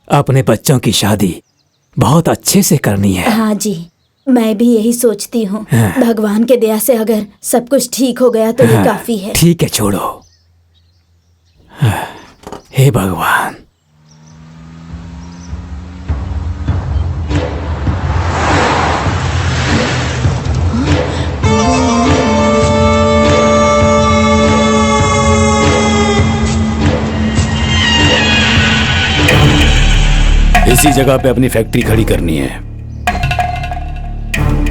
अपने बच्चों की शादी बहुत अच्छे से करनी है। हाँ जी, मैं भी यही सोचती हूँ। भगवान के दया से अगर सब कुछ ठीक हो गया तो ये काफी है। ठीक है, छोड़ो। हे भगवान। इसी जगह पे अपनी फैक्ट्री खड़ी करनी है।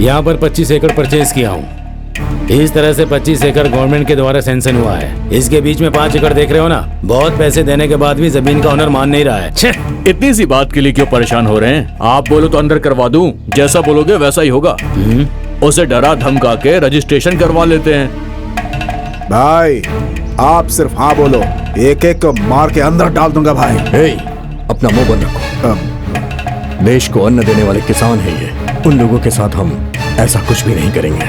यहाँ पर 25 एकड़ परचेज किया हूँ। इस तरह से 25 एकड़ गवर्नमेंट के द्वारा सैंक्शन हुआ है। इसके बीच में 5 एकड़ देख रहे हो ना, बहुत पैसे देने के बाद भी जमीन का ऑनर मान नहीं रहा है। इतनी सी बात के लिए क्यों परेशान हो रहे हैं? आप बोलो तो अंदर करवा दूं, जैसा बोलोगे वैसा ही होगा। उसे डरा धमका के रजिस्ट्रेशन करवा लेते हैं। भाई, आप सिर्फ हाँ बोलो, एक एक को मार के अंदर डाल दूंगा भाई। अपना मुंह बंद रखो। देश को अन्न देने वाले किसान हैं ये। उन लोगों के साथ हम ऐसा कुछ भी नहीं करेंगे।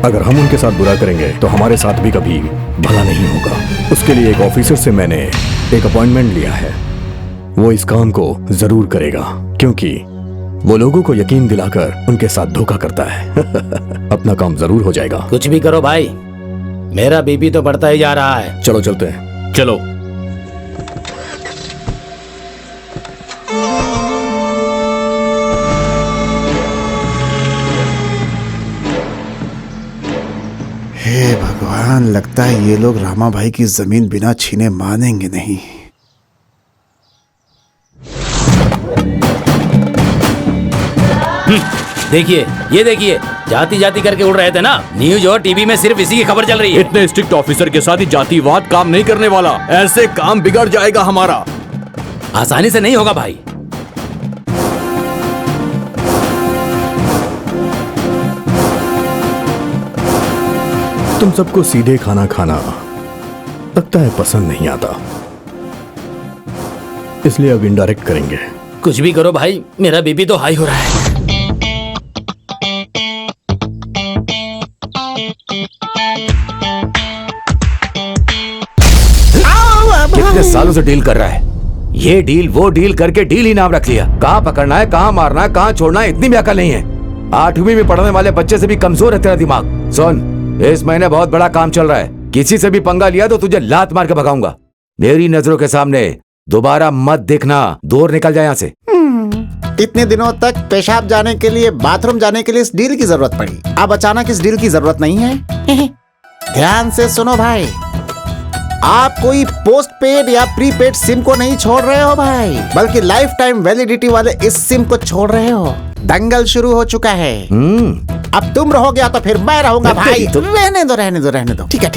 अगर हम उनके साथ बुरा करेंगे तो हमारे साथ भी कभी भला नहीं होगा। उसके लिए एक ऑफिसर से मैंने एक अपॉइंटमेंट लिया है। वो इस काम को जरूर करेगा, क्योंकि वो लोगों को यकीन दिलाकर उनके साथ धोखा करता है। अपना काम जरूर हो जाएगा। कुछ भी करो भाई, मेरा बीपी तो बढ़ता ही जा रहा है। चलो चलते हैं। चलो। हे भगवान, लगता है ये लोग रामा भाई की जमीन बिना छीने मानेंगे नहीं। देखिए, ये देखिए, जाति जाति करके उड़ रहे थे ना। न्यूज और टीवी में सिर्फ इसी की खबर चल रही है। इतने स्ट्रिक्ट ऑफिसर के साथ ही जातिवाद काम नहीं करने वाला। ऐसे काम बिगड़ जाएगा हमारा। आसानी से नहीं होगा भाई। तुम सबको सीधे खाना खाना लगता है पसंद नहीं आता, इसलिए अब इनडायरेक्ट करेंगे। कुछ भी करो भाई, मेरा बीपी तो हाई हो रहा है। कितने सालों से डील कर रहा है, ये डील वो डील करके डील ही नाम रख लिया। कहाँ पकड़ना है, कहाँ मारना है, कहाँ छोड़ना है, इतनी भी अकल नहीं है। 8वीं में पढ़ने वाले बच्चे से भी कमजोर है तेरा दिमाग। सुन, इस महीने बहुत बड़ा काम चल रहा है, किसी से भी पंगा लिया तो तुझे लात मार के भगाऊंगा। मेरी नजरों के सामने दोबारा मत देखना, दूर निकल जाए यहाँ से। इतने दिनों तक पेशाब जाने के लिए, बाथरूम जाने के लिए इस डील की जरूरत पड़ी, अब अचानक इस डील की जरूरत नहीं है। ध्यान से सुनो भाई, आप कोई पोस्ट पेड या प्रीपेड सिम को नहीं छोड़ रहे हो भाई, बल्कि लाइफ टाइम वैलिडिटी वाले इस सिम को छोड़ रहे हो। दंगल शुरू हो चुका है। अब तुम रहोगे या तो फिर मैं रहूंगा भाई। रहने दो। ठीक है।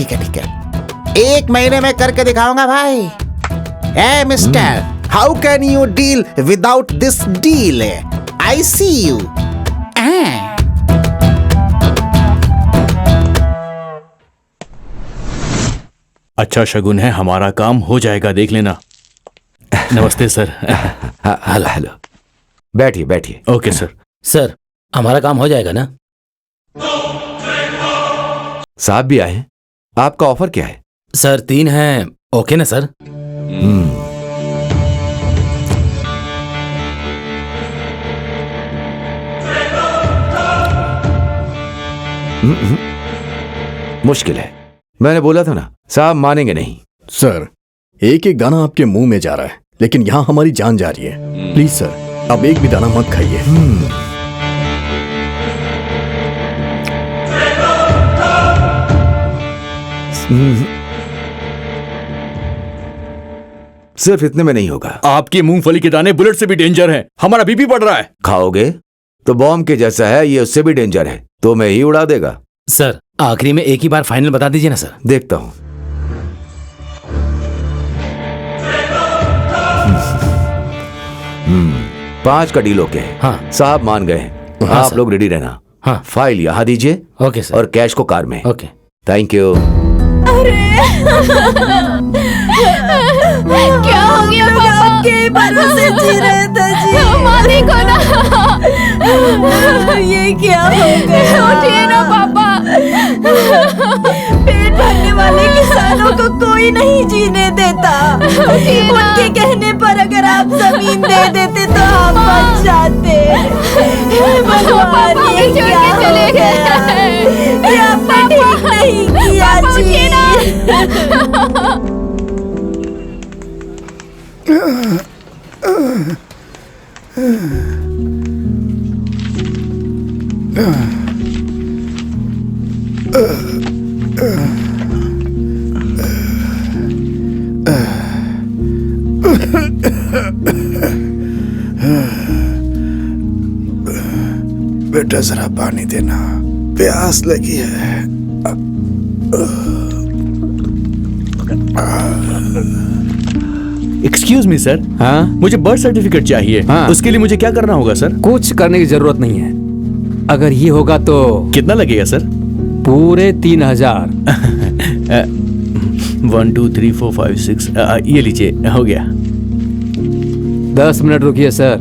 1 महीने में करके दिखाऊंगा भाई। ए mister, how can you deal without this deal? I see you. अच्छा शगुन है, हमारा काम हो जाएगा, देख लेना। नमस्ते सर। हेलो। बैठिए। Okay sir. सर हमारा काम हो जाएगा ना? साहब भी आए। आपका ऑफर क्या है? सर 3 हैं। ओके ना सर? मुश्किल है। मैंने बोला था ना, साहब मानेंगे नहीं। सर एक एक दाना आपके मुंह में जा रहा है, लेकिन यहाँ हमारी जान जा रही है। प्लीज सर, अब एक भी दाना मत खाइए। सिर्फ इतने में नहीं होगा। आपकी मूंगफली के दाने बुलेट से भी डेंजर हैं। हमारा बीपी बढ़ रहा है। खाओगे तो बॉम्ब के जैसा है, ये उससे भी डेंजर है, तो मैं ही उड़ा देगा। सर आखिरी में एक ही बार फाइनल बता दीजिए ना सर। देखता हूं। पांच का डील ओके। हाँ साहब मान गए। हाँ, आप लोग रेडी रहना। हाँ फाइल यहाँ दीजिए। Okay sir. और कैश को कार में। Okay thank you. क्या हो गया पापा? आपके भरोसे जी रहे थे जी। मालिक हो ना। ये क्या हो गया? उठिए ना पापा। पेट भरने वाले किसानों को कोई नहीं जीने देता। उनके कहने पर अगर आप जमीन दे देते तो आप बच जाते। भगवान ये क्या चले गए? ये आपने ठीक नहीं किया जी। बेटा जरा पानी देना, प्यास लगी है। Excuse me sir. हाँ मुझे बर्थ सर्टिफिकेट चाहिए। हाँ। उसके लिए मुझे क्या करना होगा सर? कुछ करने की जरूरत नहीं है। अगर ये होगा तो कितना लगेगा सर? पूरे 3000। 1 2 3 4 5 6 ये लीजिए, हो गया। 10 मिनट रुकिए सर,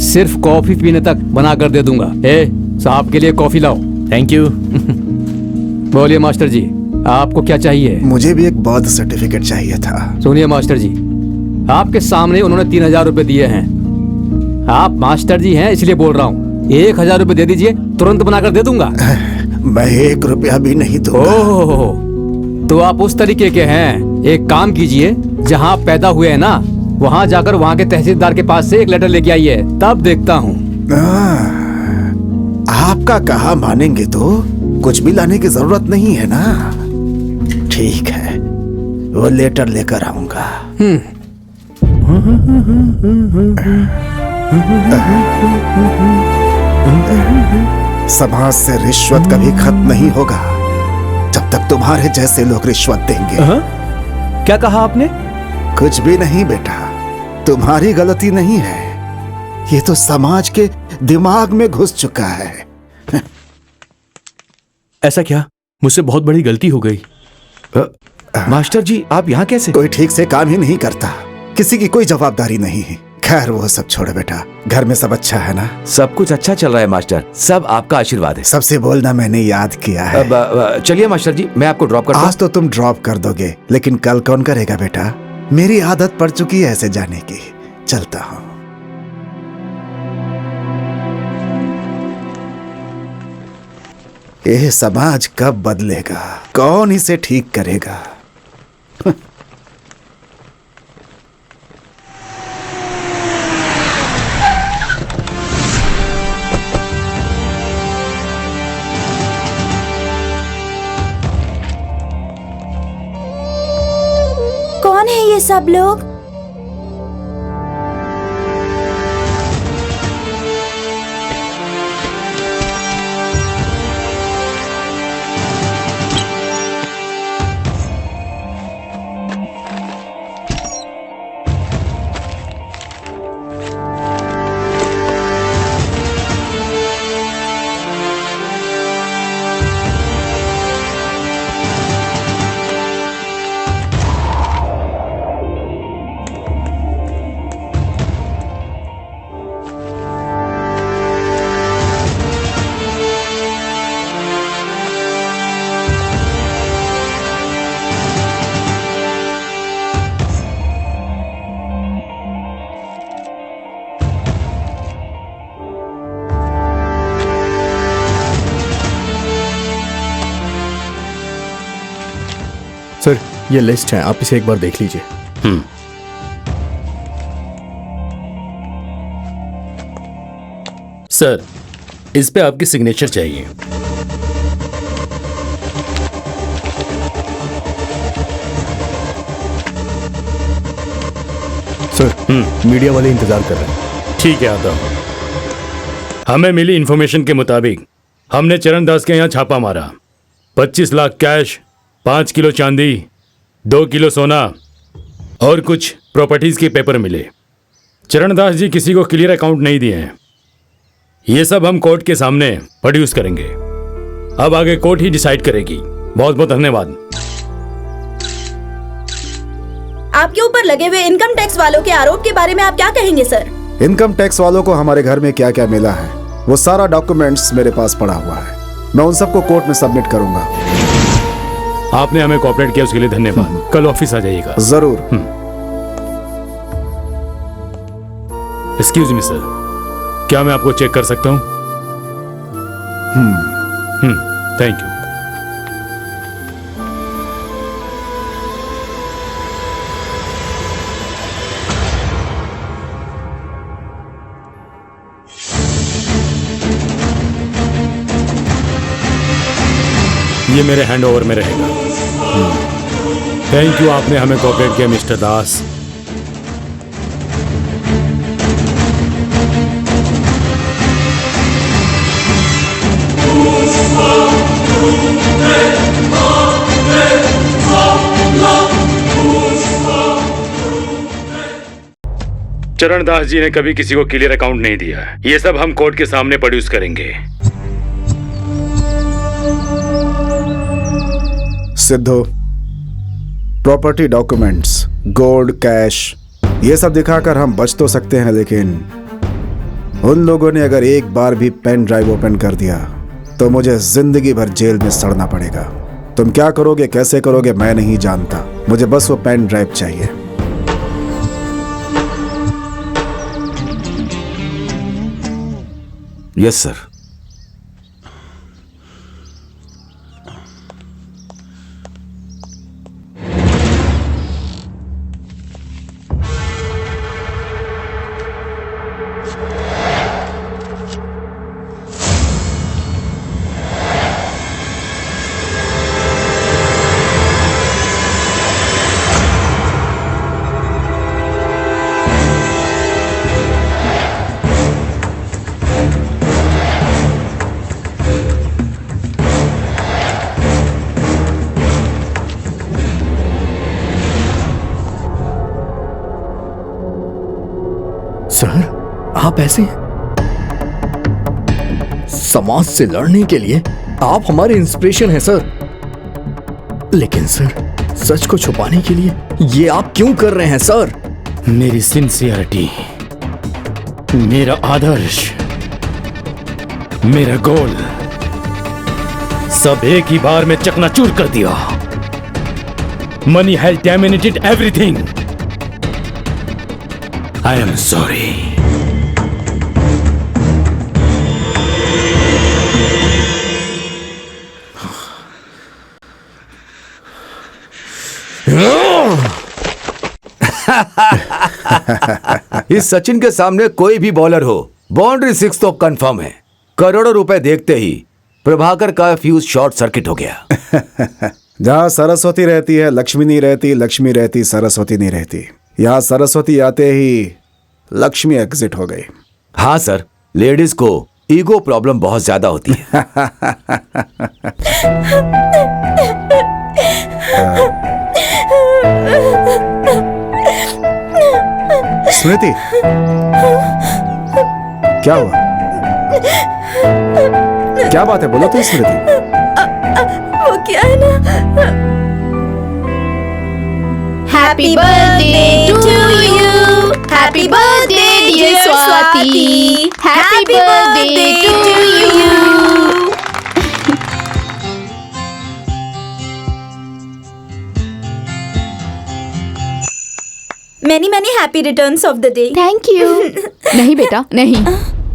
सिर्फ कॉफी पीने तक बना कर दे दूंगा। साहब के लिए कॉफी लाओ। Thank you. बोलिए मास्टर जी, आपको क्या चाहिए? मुझे भी एक बर्थ सर्टिफिकेट चाहिए था। सुनिए मास्टर जी, आपके सामने उन्होंने 3000 रुपए दिए हैं। आप मास्टर जी हैं इसलिए बोल रहा हूँ। 1000 रुपए दे दीजिए, तुरंत बनाकर दे दूंगा। मैं 1 रुपया भी नहीं दूंगा। ओह, तो आप उस तरीके के हैं। एक काम कीजिए, जहाँ आप पैदा हुए हैं ना, वहाँ जाकर वहाँ के तहसीलदार के पास से एक लेटर लेके आइए, तब देखता हूँ। आपका कहा मानेंगे तो कुछ भी लाने की जरूरत नहीं है ना। ठीक है, वो लेटर लेकर आऊंगा। समाज से रिश्वत कभी खत्म नहीं होगा जब तक तुम्हारे जैसे लोग रिश्वत देंगे। क्या कहा आपने? कुछ भी नहीं बेटा, तुम्हारी गलती नहीं है, ये तो समाज के दिमाग में घुस चुका है। ऐसा क्या? मुझसे बहुत बड़ी गलती हो गई। मास्टर जी, आप यहाँ कैसे? कोई ठीक से काम ही नहीं करता, किसी की कोई जवाबदारी नहीं है। खैर वो सब छोड़ो बेटा, घर में सब अच्छा है ना? सब कुछ अच्छा चल रहा है मास्टर, सब आपका आशीर्वाद है। सबसे बोलना मैंने याद किया है। चलिए मास्टर जी, मैं आपको ड्रॉप करता हूं। आज तो तुम ड्रॉप कर दोगे, लेकिन कल कौन करेगा बेटा? मेरी आदत पड़ चुकी है ऐसे जाने की। चलता हूं। यह समाज कब बदलेगा? कौन इसे ठीक करेगा? सब लोग? सर, ये लिस्ट है, आप इसे एक बार देख लीजिए। सर, इस पे आपकी सिग्नेचर चाहिए। सर, मीडिया वाले इंतजार कर रहे हैं। ठीक है, आता हूं। हमें मिली इंफॉर्मेशन के मुताबिक हमने चरण दास के यहाँ छापा मारा। 25 लाख कैश, 5 किलो चांदी, 2 किलो सोना और कुछ प्रॉपर्टीज के पेपर मिले। चरणदास जी किसी को क्लियर अकाउंट नहीं दिए हैं। ये सब हम कोर्ट के सामने प्रोड्यूस करेंगे। अब आगे कोर्ट ही डिसाइड करेगी। बहुत बहुत धन्यवाद। आपके ऊपर लगे हुए इनकम टैक्स वालों के आरोप के बारे में आप क्या कहेंगे सर? इनकम टैक्स वालों को हमारे घर में क्या क्या मिला है वो सारा डॉक्यूमेंट्स मेरे पास पड़ा हुआ है। मैं उन सबको कोर्ट में सबमिट करूंगा। आपने हमें कोऑपरेट किया उसके लिए धन्यवाद। कल ऑफिस आ जाइएगा। जरूर। एक्सक्यूज मी सर, क्या मैं आपको चेक कर सकता हूँ? Thank you. ये मेरे हैंडओवर में रहेगा। थैंक यू, आपने हमें कोऑपरेट किया मिस्टर दास। चरणदास जी ने कभी किसी को क्लियर अकाउंट नहीं दिया। ये सब हम कोर्ट के सामने प्रोड्यूस करेंगे। Sidhu, property documents, gold, cash, ये सब दिखाकर हम बच तो सकते हैं, लेकिन उन लोगों ने अगर एक बार भी पेन ड्राइव ओपन कर दिया तो मुझे जिंदगी भर जेल में सड़ना पड़ेगा। तुम क्या करोगे, कैसे करोगे, मैं नहीं जानता। मुझे बस वो पेन ड्राइव चाहिए। Yes sir. सर, आप ऐसे समाज से लड़ने के लिए आप हमारे इंस्पिरेशन हैं सर। लेकिन सर, सच को छुपाने के लिए ये आप क्यों कर रहे हैं सर? मेरी सिंसियरिटी, मेरा आदर्श, मेरा गोल सब एक ही बार में चकनाचूर कर दिया। Money has dominated everything. I am sorry. इस सचिन के सामने कोई भी बॉलर हो, बाउंड्री 6 तो कंफर्म है। करोड़ों रुपए देखते ही प्रभाकर का फ्यूज शॉर्ट सर्किट हो गया। जहाँ सरस्वती रहती है लक्ष्मी नहीं रहती, लक्ष्मी रहती सरस्वती नहीं रहती। यहाँ सरस्वती आते ही लक्ष्मी एग्जिट हो गई। हाँ सर, लेडीज को ईगो प्रॉब्लम बहुत ज्यादा होती है। स्मृति, क्या हुआ? क्या बात है, बोलो तो स्मृति। वो क्या है ना, happy birthday to you, happy birthday dear Swati, happy birthday to you. Many many happy returns of the day. Thank you. नहीं बेटा नहीं,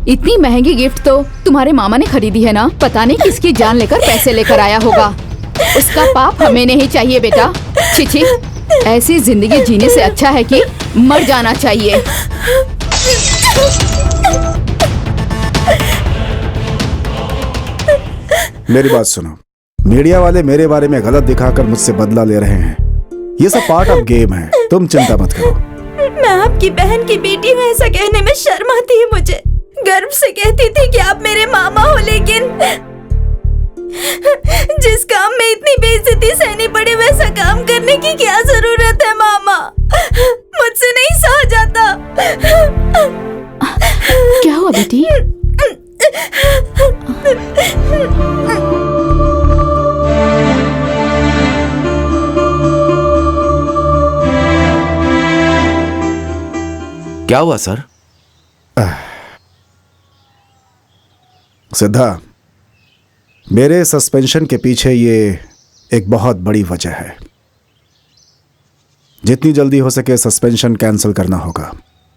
इतनी महंगी गिफ्ट तो तुम्हारे मामा ने खरीदी है ना, पता नहीं किसकी जान लेकर पैसे लेकर आया होगा। उसका पाप हमें नहीं चाहिए बेटा। छी छी, ऐसी जिंदगी जीने से अच्छा है कि मर जाना चाहिए। मेरी बात सुनो, मीडिया वाले मेरे बारे में गलत दिखाकर मुझसे बदला ले रहे हैं। ये सब पार्ट ऑफ गेम है, तुम चिंता मत करो। मैं आपकी बहन की बेटी हूँ, ऐसा कहने में शर्म आती है मुझे। गर्व से कहती थी कि आप मेरे मामा हो, लेकिन जिस काम में इतनी बेइज्जती सहनी पड़े वैसा काम करने की क्या जरूरत है मामा? मुझसे नहीं सहा जाता। क्या हुआ बेटी? क्या हुआ सर? सिद्धा, मेरे सस्पेंशन के पीछे ये एक बहुत बड़ी वजह है। जितनी जल्दी हो सके सस्पेंशन कैंसिल करना होगा।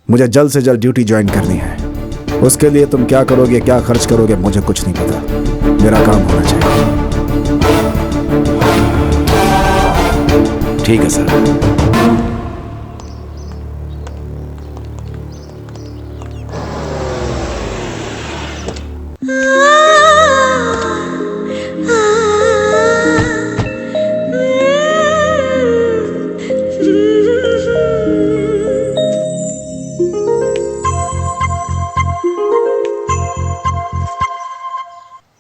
मुझे जल्द से जल्द ड्यूटी ज्वाइन करनी है। उसके लिए तुम क्या करोगे, क्या खर्च करोगे, मुझे कुछ नहीं पता। मेरा काम होना चाहिए। ठीक है सर।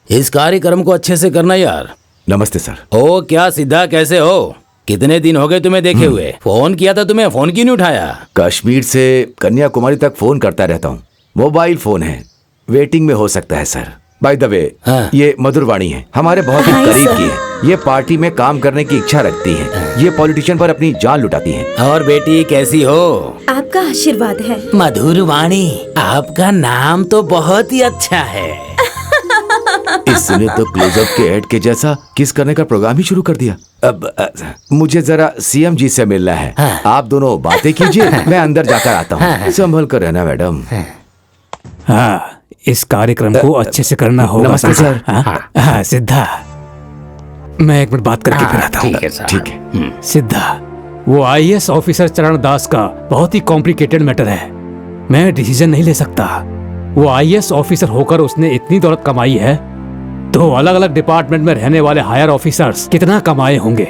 इस कार्यक्रम को अच्छे से करना यार। नमस्ते सर। ओ क्या सिद्धा, कैसे हो? कितने दिन हो गए तुम्हें देखे हुए। फोन किया था तुम्हें, फोन क्यों नहीं उठाया? कश्मीर से कन्याकुमारी तक फोन करता रहता हूँ। मोबाइल फोन है, वेटिंग में हो सकता है सर। बाय द वे, ये मधुरवाणी है, हमारे बहुत ही करीब की है। ये पार्टी में काम करने की इच्छा रखती है। ये पॉलिटिशियन पर अपनी जान लुटाती है। और बेटी कैसी हो? आपका आशीर्वाद है। मधुरवाणी, आपका नाम तो बहुत ही अच्छा है। इसने तो क्लोजअप के ऐड के जैसा किस करने का प्रोग्राम ही शुरू कर दिया। अब मुझे जरा सीएम जी से मिलना है। आप दोनों बातें कीजिए, मैं अंदर जाकर आता हूँ। संभल कर रहना मैडम। हाँ, इस कार्यक्रम को अच्छे से करना होगा। नमस्ते सर। हाँ सिद्धा, मैं एक मिनट बात करके फिर आता हूँ। ठीक है सर। ठीक है। सिद्धा, वो आईएएस ऑफिसर चरण दास का बहुत ही कॉम्प्लिकेटेड मैटर है। मैं डिसीजन नहीं ले सकता। वो आईएएस ऑफिसर होकर उसने इतनी दौलत कमाई है, तो अलग अलग डिपार्टमेंट में रहने वाले हायर ऑफिसर्स कितना कमाए होंगे।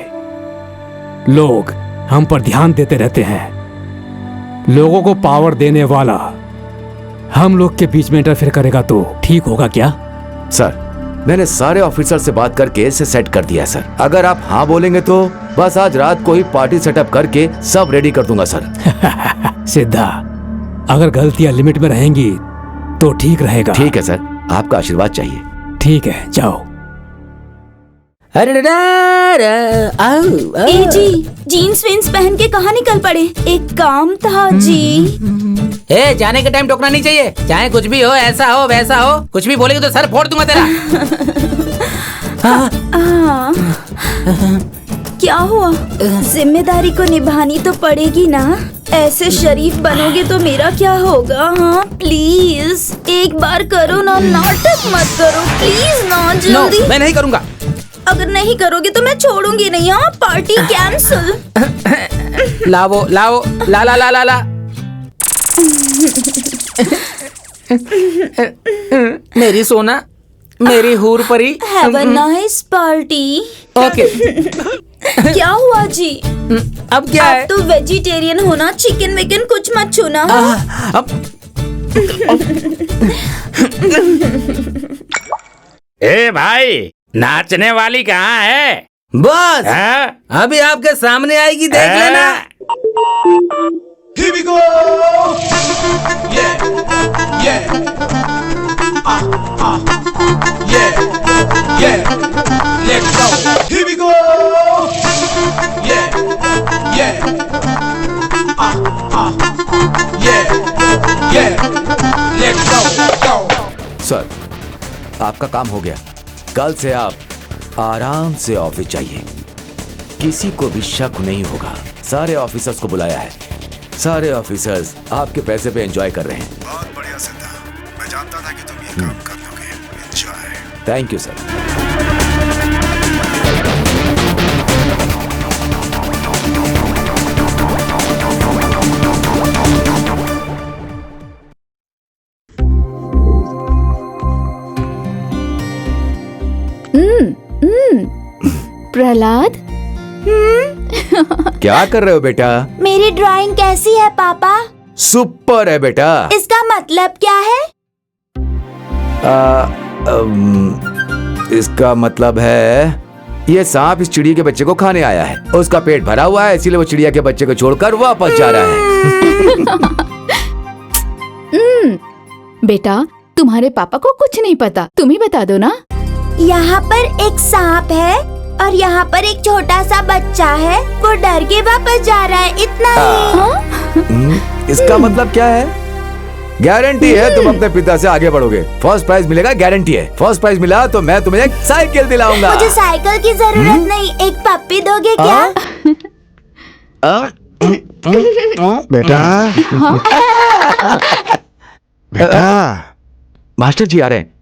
लोग हम पर ध्यान देते रहते हैं। लोगों को पावर देने वाला हम लोग के बीच में इंटरफेयर करेगा तो ठीक होगा क्या? सर, मैंने सारे ऑफिसर से बात करके इसे सेट कर दिया सर। अगर आप हाँ बोलेंगे तो बस आज रात को ही पार्टी सेटअप करके सब रेडी कर दूंगा सर। सिद्धा, अगर गलतियां लिमिट में रहेंगी तो ठीक रहेगा। ठीक है सर, आपका आशीर्वाद चाहिए। ठीक है, जाओ। अरे ए जी, जीन्स वीन्स पहन के कहाँ निकल पड़े? एक काम था जी। ए, जाने के टाइम टोकना नहीं चाहिए। चाहे कुछ भी हो, ऐसा हो वैसा हो, कुछ भी बोलेगी तो सर फोड़ दूंगा तेरा। क्या हुआ? जिम्मेदारी को निभानी तो पड़ेगी ना। ऐसे शरीफ बनोगे तो मेरा क्या होगा? हाँ प्लीज एक बार करो ना, नाटक मत करो प्लीज ना, जल्दी। मैं नहीं करूँगा। अगर नहीं करोगे तो मैं छोड़ूंगी नहीं। हाँ, पार्टी कैंसिल। लाओ लाओ, ला ला ला ला ला। मेरी सोना, मेरी हूर परी। Have a nice party. Okay. क्या हुआ जी? अब क्या है? आप तो वेजिटेरियन हो ना, चिकन विकन कुछ मत छूना। अब ए भाई, नाचने वाली कहाँ है? बस हाँ? अभी आपके सामने आएगी, देख लेना। Here we go. Yeah, yeah. Yeah, yeah. Let's go. Here we go. Yeah, yeah. Yeah, yeah. Let's go. Go. Sir, आपका काम हो गया। कल से आप आराम से ऑफिस जाइए। किसी को भी शक नहीं होगा। सारे ऑफिसर्स को बुलाया है। सारे ऑफिसर्स आपके पैसे पे एंजॉय कर रहे हैं। बहुत बढ़िया सिद्धा, मैं जानता था कि तुम ये काम कर लोगे। Enjoy. Thank you sir. Prahlad, क्या कर रहे हो बेटा? मेरी ड्राइंग कैसी है पापा? सुपर है बेटा। इसका मतलब क्या है? इसका मतलब है ये सांप इस चिड़िया के बच्चे को खाने आया है। उसका पेट भरा हुआ है, इसीलिए वो चिड़िया के बच्चे को छोड़कर वापस जा रहा है। बेटा, तुम्हारे पापा को कुछ नहीं पता, तुम ही बता दो ना। यहाँ पर एक सांप है और यहाँ पर एक छोटा सा बच्चा है, वो डर के वापस जा रहा है, इतना ही। इसका मतलब क्या है? गारंटी है तुम अपने पिता से आगे बढ़ोगे। फर्स्ट प्राइज मिलेगा, गारंटी है। फर्स्ट प्राइज मिला तो मैं तुम्हें एक साइकिल दिलाऊंगा। मुझे साइकिल की जरूरत नहीं, एक पप्पी दोगे क्या? बेटा, बेटा, मास्टर जी आ रहे हैं।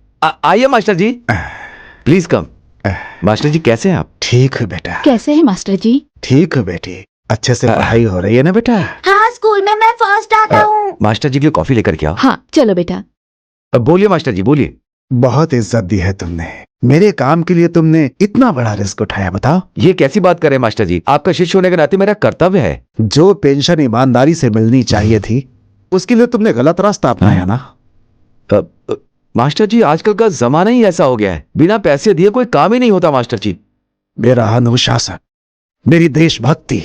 आइए master ji, please come. Master ji कैसे हैं आप? ठीक है बेटा। कैसे है मास्टर जी? ठीक है बेटी, अच्छे से पढ़ाई हो रही है ना बेटा? हाँ, स्कूल में मैं फर्स्ट आता हूँ। मास्टर जी के लिए कॉफी लेकर के आओ। हाँ चलो बेटा। बोलिए मास्टर जी, बोलिए। बहुत इज्जत दी है तुमने, मेरे काम के लिए तुमने इतना बड़ा रिस्क उठाया। बताओ, ये कैसी बात कर रहे हैं मास्टर जी? आपका शिष्य होने के नाते मेरा कर्तव्य है। जो पेंशन ईमानदारी से मिलनी चाहिए थी, उसके लिए तुमने गलत रास्ता अपनाया ना। मास्टर जी, आजकल का जमाना ही ऐसा हो गया है, बिना पैसे दिए कोई काम ही नहीं होता मास्टर जी। मेरा अनुशासन, मेरी देशभक्ति,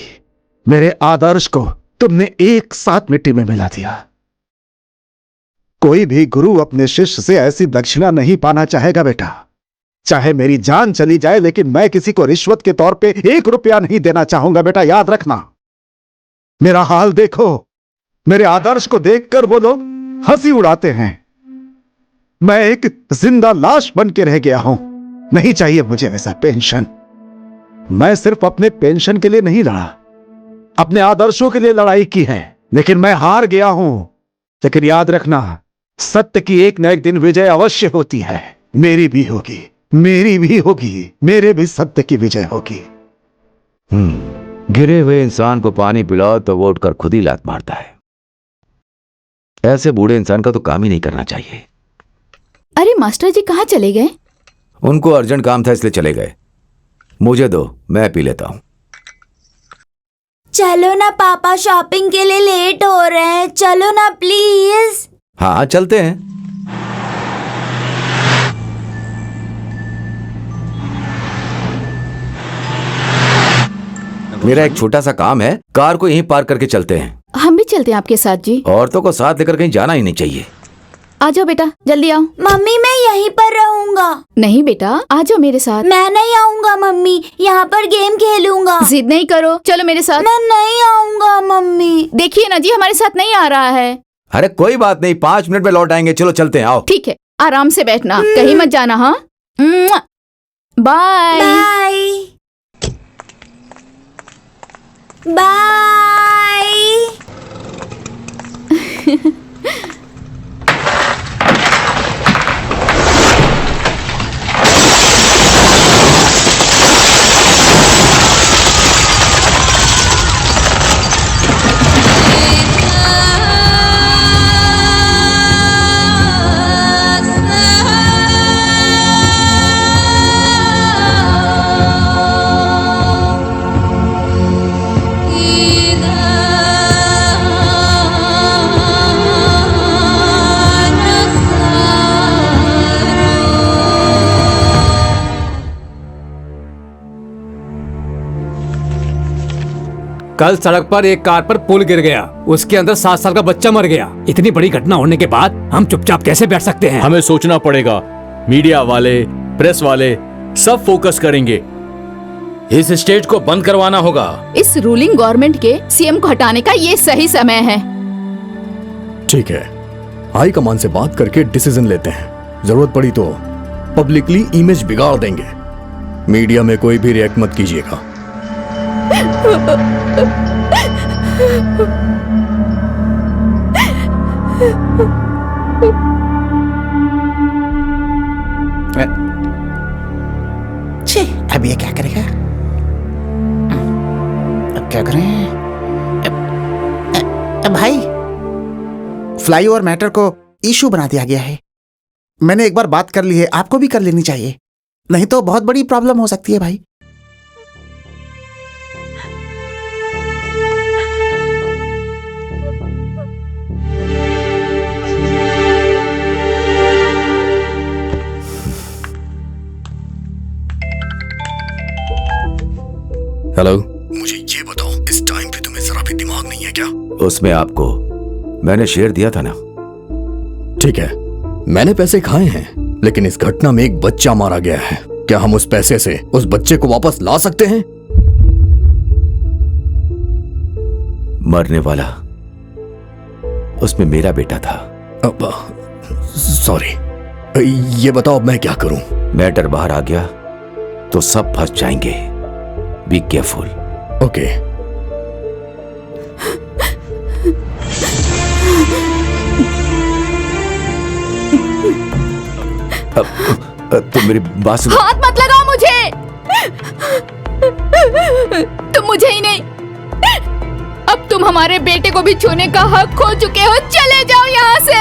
मेरे आदर्श को तुमने एक साथ मिट्टी में मिला दिया। कोई भी गुरु अपने शिष्य से ऐसी दक्षिणा नहीं पाना चाहेगा बेटा। चाहे मेरी जान चली जाए, लेकिन मैं किसी को रिश्वत के तौर पे 1 रुपया नहीं देना चाहूंगा बेटा, याद रखना। मेरा हाल देखो, मेरे आदर्श को देखकर वो लोग हंसी उड़ाते हैं। मैं एक जिंदा लाश बन के रह गया हूं। नहीं चाहिए मुझे ऐसा पेंशन। मैं सिर्फ अपने पेंशन के लिए नहीं लड़ा, अपने आदर्शों के लिए लड़ाई की है, लेकिन मैं हार गया हूं। लेकिन याद रखना, सत्य की एक न एक दिन विजय अवश्य होती है। मेरी भी होगी, मेरी भी होगी, मेरे भी सत्य की विजय होगी। गिरे हुए इंसान को पानी पिलाओ तो वो उठकर खुद ही लात मारता है। ऐसे बूढ़े इंसान का तो काम ही नहीं करना चाहिए। अरे मास्टर जी कहाँ चले गए? उनको अर्जेंट काम था इसलिए चले गए। मुझे दो, मैं पी लेता हूं। चलो ना पापा, शॉपिंग के लिए लेट हो रहे हैं, चलो ना प्लीज। हाँ चलते हैं। मेरा एक छोटा सा काम है, कार को यहीं पार्क करके चलते हैं। हम भी चलते हैं आपके साथ जी। औरतों को साथ लेकर कहीं जाना ही नहीं चाहिए। आ जाओ बेटा, जल्दी आओ। मम्मी मैं यहीं पर रहूंगा। नहीं बेटा, आ जाओ मेरे साथ। मैं नहीं आऊंगा मम्मी, यहाँ पर गेम खेलूंगा। जिद नहीं करो, चलो मेरे साथ। मैं नहीं आऊंगा मम्मी। देखिए ना जी, हमारे साथ नहीं आ रहा है। अरे कोई बात नहीं, 5 मिनट में लौट आएंगे। चलो चलते हैं, आओ। ठीक है, आराम से बैठना, कहीं मत जाना। हाँ, बाय बाय। कल सड़क पर एक कार पर पुल गिर गया, उसके अंदर 7 साल का बच्चा मर गया। इतनी बड़ी घटना होने के बाद हम चुपचाप कैसे बैठ सकते हैं? हमें सोचना पड़ेगा। मीडिया वाले, प्रेस वाले सब फोकस करेंगे। इस स्टेट को बंद करवाना होगा। इस रूलिंग गवर्नमेंट के सीएम को हटाने का ये सही समय है। ठीक है, हाई कमान से बात करके डिसीजन लेते हैं। जरूरत पड़ी तो पब्लिकली इमेज बिगाड़ देंगे। मीडिया में कोई भी रिएक्ट मत कीजिएगा। छे, अब ये क्या करेगा? अब क्या करें? भाई, फ्लाईओवर मैटर को इशू बना दिया गया है। मैंने एक बार बात कर ली है, आपको भी कर लेनी चाहिए, नहीं तो बहुत बड़ी प्रॉब्लम हो सकती है भाई। हेलो, मुझे ये बताओ, इस टाइम पे तुम्हें जरा भी दिमाग नहीं है क्या? उसमें आपको मैंने शेयर दिया था ना। ठीक है, मैंने पैसे खाए हैं, लेकिन इस घटना में एक बच्चा मारा गया है। क्या हम उस पैसे से उस बच्चे को वापस ला सकते हैं? मरने वाला उसमें मेरा बेटा था। सॉरी, ये बताओ अब मैं क्या करूं? मैटर बाहर आ गया तो सब फंस जाएंगे। Be careful. ओके। तुम मेरी बात सुनो। हाथ मत लगाओ मुझे। तुम मुझे ही नहीं, अब तुम हमारे बेटे को भी छूने का हक खो चुके हो। चले जाओ यहाँ से।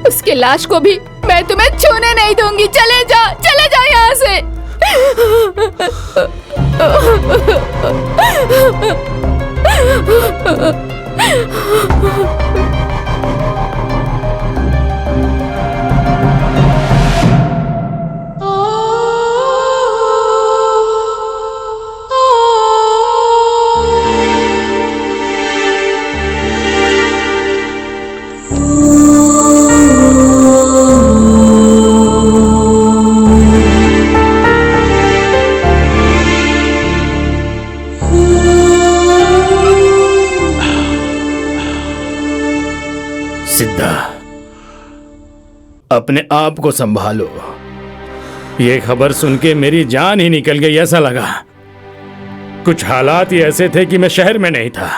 उसके लाश को भी मैं तुम्हें छूने नहीं दूंगी। चले जाओ यहाँ से। सिद्धा, अपने आप को संभालो। ये खबर सुन के मेरी जान ही निकल गई, ऐसा लगा। कुछ हालात ही ऐसे थे कि मैं शहर में नहीं था।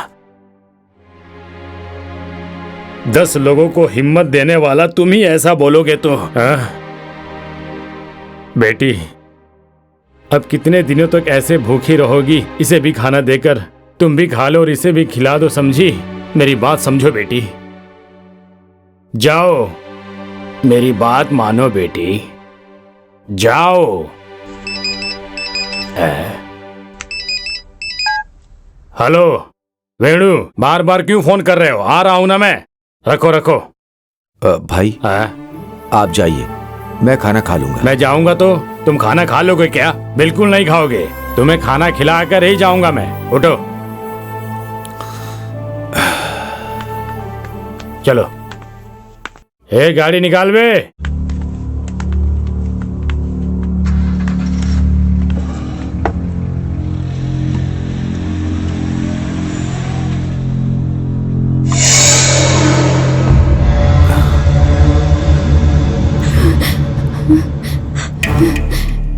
10 लोगों को हिम्मत देने वाला तुम ही ऐसा बोलोगे तो? बेटी, अब कितने दिनों तक ऐसे भूखी रहोगी? इसे भी खाना देकर तुम भी खा लो और इसे भी खिला दो, समझी? मेरी बात समझो बेटी। जाओ, मेरी बात मानो बेटी, जाओ। हेलो वेणु, बार बार क्यों फोन कर रहे हो? आ रहा हूं ना मैं। रखो। भाई आप जाइए, मैं खाना खा लूंगा। मैं जाऊंगा तो तुम खाना खा लोगे क्या? बिल्कुल नहीं खाओगे। तुम्हें खाना खिलाकर ही जाऊंगा मैं। उठो, चलो। गाड़ी निकाल बे।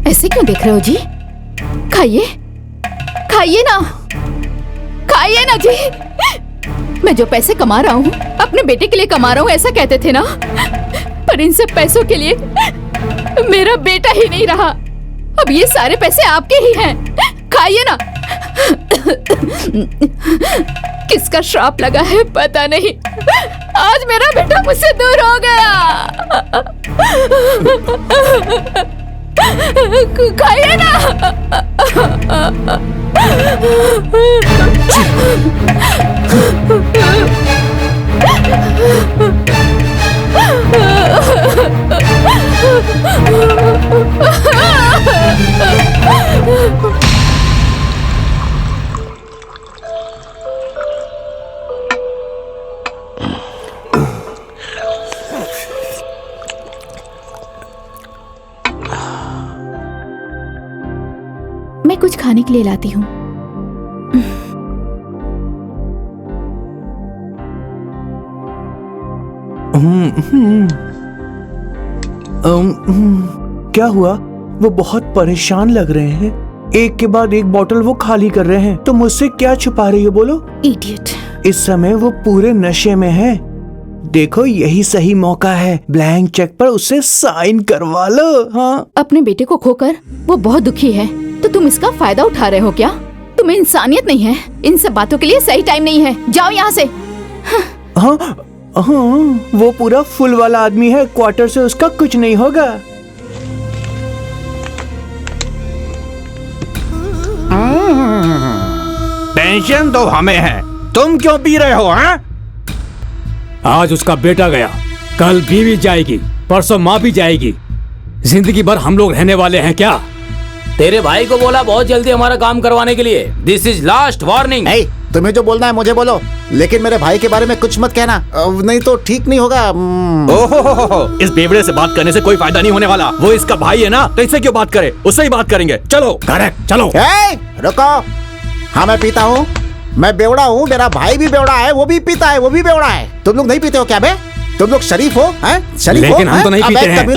ऐसे क्यों देख रहे हो जी? खाइए ना जी। मैं जो पैसे कमा रहा हूँ अपने बेटे के लिए कमा रहा हूँ, ऐसा कहते थे ना। पर इन सब पैसों के लिए मेरा बेटा ही नहीं रहा। अब ये सारे पैसे आपके ही हैं, खाइए ना। किसका श्राप लगा है पता नहीं, आज मेरा बेटा मुझसे दूर हो गया। खाइए ना। मैं कुछ खाने के लिए लाती हूँ। क्या हुआ? वो बहुत परेशान लग रहे हैं। एक के बाद एक बोतल वो खाली कर रहे हैं। तो मुझसे क्या छुपा रही हो बोलो? इडियट। इस समय वो पूरे नशे में है। देखो यही सही मौका है, ब्लैंक चेक पर उससे साइन करवा लो। हाँ, अपने बेटे को खोकर वो बहुत दुखी है, तो तुम इसका फायदा उठा रहे हो क्या? तुम्हें इंसानियत नहीं है। इन सब बातों के लिए सही टाइम नहीं है। जाओ यहाँ से। हाँ, हाँ, वो पूरा फुल वाला आदमी है। क्वार्टर से उसका कुछ नहीं होगा। टेंशन तो हमें है, तुम क्यों पी रहे हो? हाँ? आज उसका बेटा गया, कल बीवी जाएगी, परसों माँ भी जाएगी। जिंदगी भर हम लोग रहने वाले हैं क्या? तेरे भाई को बोला बहुत जल्दी हमारा काम करवाने के लिए। This is last warning. तुम्हें जो बोलना है मुझे बोलो, लेकिन मेरे भाई के बारे में कुछ मत कहना, नहीं तो ठीक नहीं होगा। ओहो, इस बेवड़े से बात करने से कोई फायदा नहीं होने वाला। वो इसका भाई है ना, तो इससे क्यों बात करे? उससे ही बात करेंगे। चलो करेक्ट, चलो। रुको। हाँ, मैं पीता हूँ, मैं बेवड़ा हूँ, मेरा भाई भी बेवड़ा है, वो भी पीता है, वो भी बेवड़ा है। तुम लोग नहीं पीते हो क्या बे? तुम लोग शरीफ हो? शरीफ लेकिन हो? हम तो नहीं पीते हैं।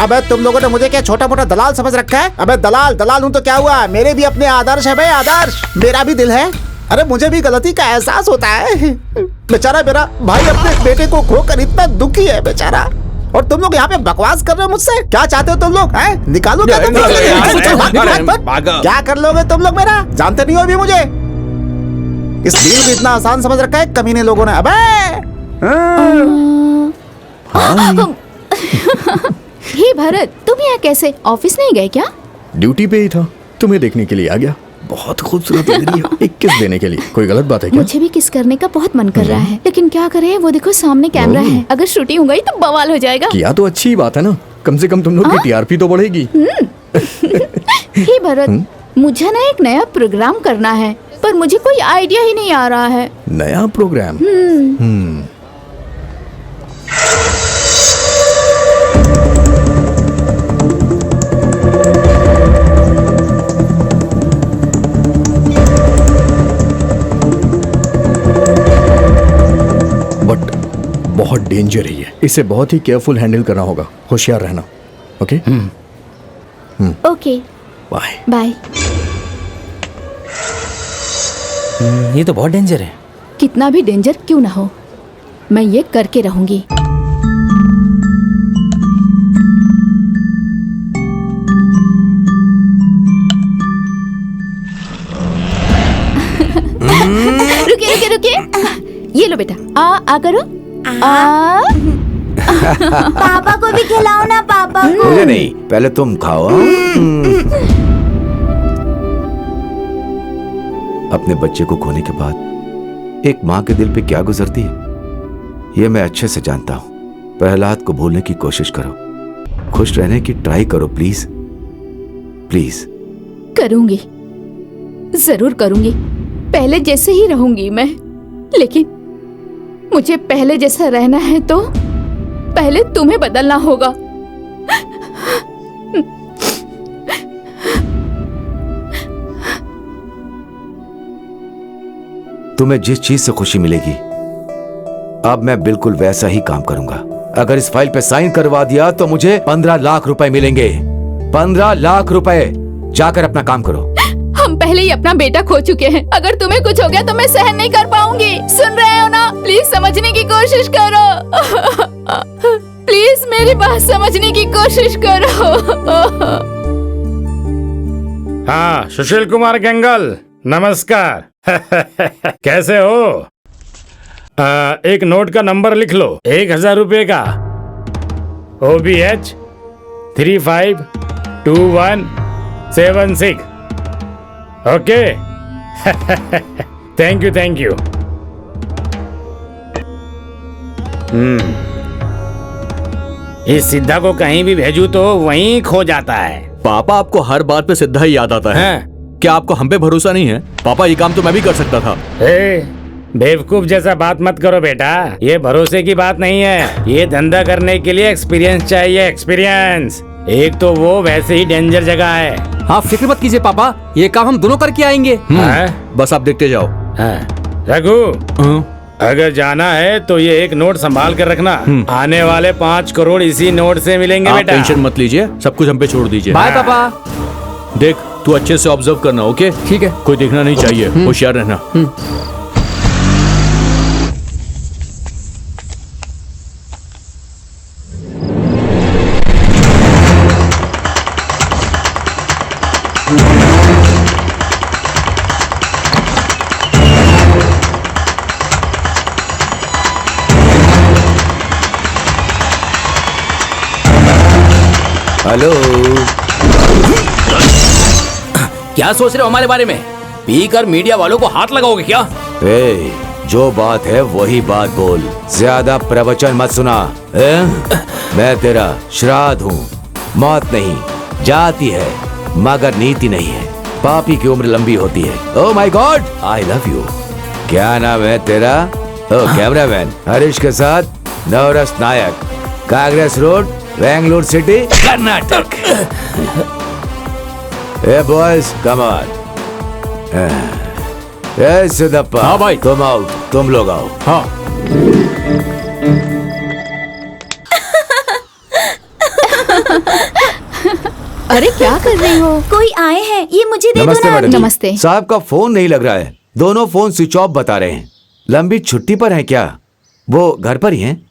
अबे तुम लोगों ने मुझे क्या छोटा मोटा दलाल समझ रखा है? अबे दलाल हूँ तो क्या हुआ? मेरे भी अपने आदर्श है भाई, आदर्श। मेरा भी दिल है। अरे मुझे भी गलती का एहसास होता है। बेचारा मेरा भाई अपने बेटे को खोकर इतना दुखी है बेचारा, और तुम लोग यहाँ पे बकवास कर रहे हो मुझसे। क्या चाहते हो तुम लोग? निकालो क्या तुम लोग? क्या कर लोगे तुम लोग मेरा? जानते नहीं हो अभी मुझे। इस डील को इतना आसान समझ रखा है कमीने लोगों ने। अबे हे भरत, तुम यहाँ कैसे? ऑफिस नहीं गए क्या? ड्यूटी पे ही था, तुम्हें देखने के लिए आ गया। बहुत खूबसूरत लग रही हो। एक किस देने के लिए कोई गलत बात है क्या? मुझे भी किस करने का बहुत मन कर रहा है, लेकिन क्या करें? वो देखो सामने कैमरा है, अगर शूटिंग हो गई तो बवाल हो जाएगा। किया तो अच्छी बात है ना, कम से कम तुम लोग की टीआरपी तो बढ़ेगी। हे भरत, मुझे ना एक नया प्रोग्राम करना है, पर मुझे कोई आइडिया ही नहीं आ रहा है। नया प्रोग्राम? बट बहुत डेंजर ही है, इसे बहुत ही केयरफुल हैंडल करना होगा। होशियार रहना। ओके? Okay, bye bye. ये तो बहुत डेंजर है। कितना भी डेंजर क्यों ना हो, मैं ये करके रहूंगी। रुकिए। ये लो बेटा, आ करो। पापा को भी खिलाओ ना, पापा को। मुझे नहीं, पहले तुम खाओ। अपने बच्चे को खोने के बाद एक माँ के दिल पे क्या गुजरती है, ये मैं अच्छे से जानता हूँ। प्रहलाद को भूलने की कोशिश करो, खुश रहने की ट्राई करो, प्लीज प्लीज। करूंगी, जरूर करूंगी। पहले जैसे ही रहूंगी मैं, लेकिन मुझे पहले जैसा रहना है तो पहले तुम्हें बदलना होगा। तुम्हें जिस चीज से खुशी मिलेगी, अब मैं बिल्कुल वैसा ही काम करूंगा। अगर इस फाइल पे साइन करवा दिया तो मुझे 15 लाख रुपए मिलेंगे। 15 लाख रुपए। जाकर अपना काम करो। हम पहले ही अपना बेटा खो चुके हैं। अगर तुम्हें कुछ हो गया तो मैं सहन नहीं कर पाऊंगी। सुन रहे हो ना? प्लीज समझने की कोशिश करो। प्लीज मेरी बात समझने की कोशिश करो। हाँ, सुशील कुमार गंगल, नमस्कार। कैसे हो? एक नोट का नंबर लिख लो, 1000 रुपये का। OBH 352176। ओके। Thank you. इस सिद्धा को कहीं भी भेजू तो वहीं खो जाता है। पापा, आपको हर बात पे सिद्धा ही याद आता है। क्या आपको हम पे भरोसा नहीं है? पापा, ये काम तो मैं भी कर सकता था। बेवकूफ जैसा बात मत करो बेटा, ये भरोसे की बात नहीं है। ये धंधा करने के लिए एक्सपीरियंस चाहिए, एक्सपीरियंस। एक तो वो वैसे ही डेंजर जगह है। हाँ फिक्र मत कीजिए पापा, ये काम हम दोनों करके आएंगे। बस आप देखते जाओ। रघु, अगर जाना है तो ये एक नोट संभाल कर रखना। आने वाले 5 करोड़ इसी नोट से मिलेंगे आप बेटा। टेंशन मत लीजिए, सब कुछ हम पे छोड़ दीजिए। बाय पापा। देख तू अच्छे से ऑब्जर्व करना, ओके? ठीक है। कोई देखना नहीं चाहिए, होशियार रहना। हेलो, क्या सोच रहे हो हमारे बारे में? पीकर मीडिया वालों को हाथ लगाओगे क्या? ए, जो बात है वही बात बोल, ज्यादा प्रवचन मत सुना। मैं तेरा श्राद्ध हूँ। मौत नहीं, जाती है मगर नीति नहीं है। पापी की उम्र लंबी होती है। Oh my god, I love you. क्या नाम है तेरा? ओह, कैमरामैन हरीश के साथ नवरस नायक, कांग्रेस रोड, बेंगलुरु सिटी, कर्नाटक। ए बॉयज, कम ऑन। ए सिद्धप्पा। हाँ भाई। तुम आओ, तुम लोग आओ। हाँ। अरे क्या कर रही हो? कोई आए हैं, ये मुझे दे दो नमस्ते ना। मैडम जी। नमस्ते। साहब का फोन नहीं लग रहा है, दोनों फोन स्विच ऑफ बता रहे हैं। लंबी छुट्टी पर हैं क्या? वो घर पर ही हैं?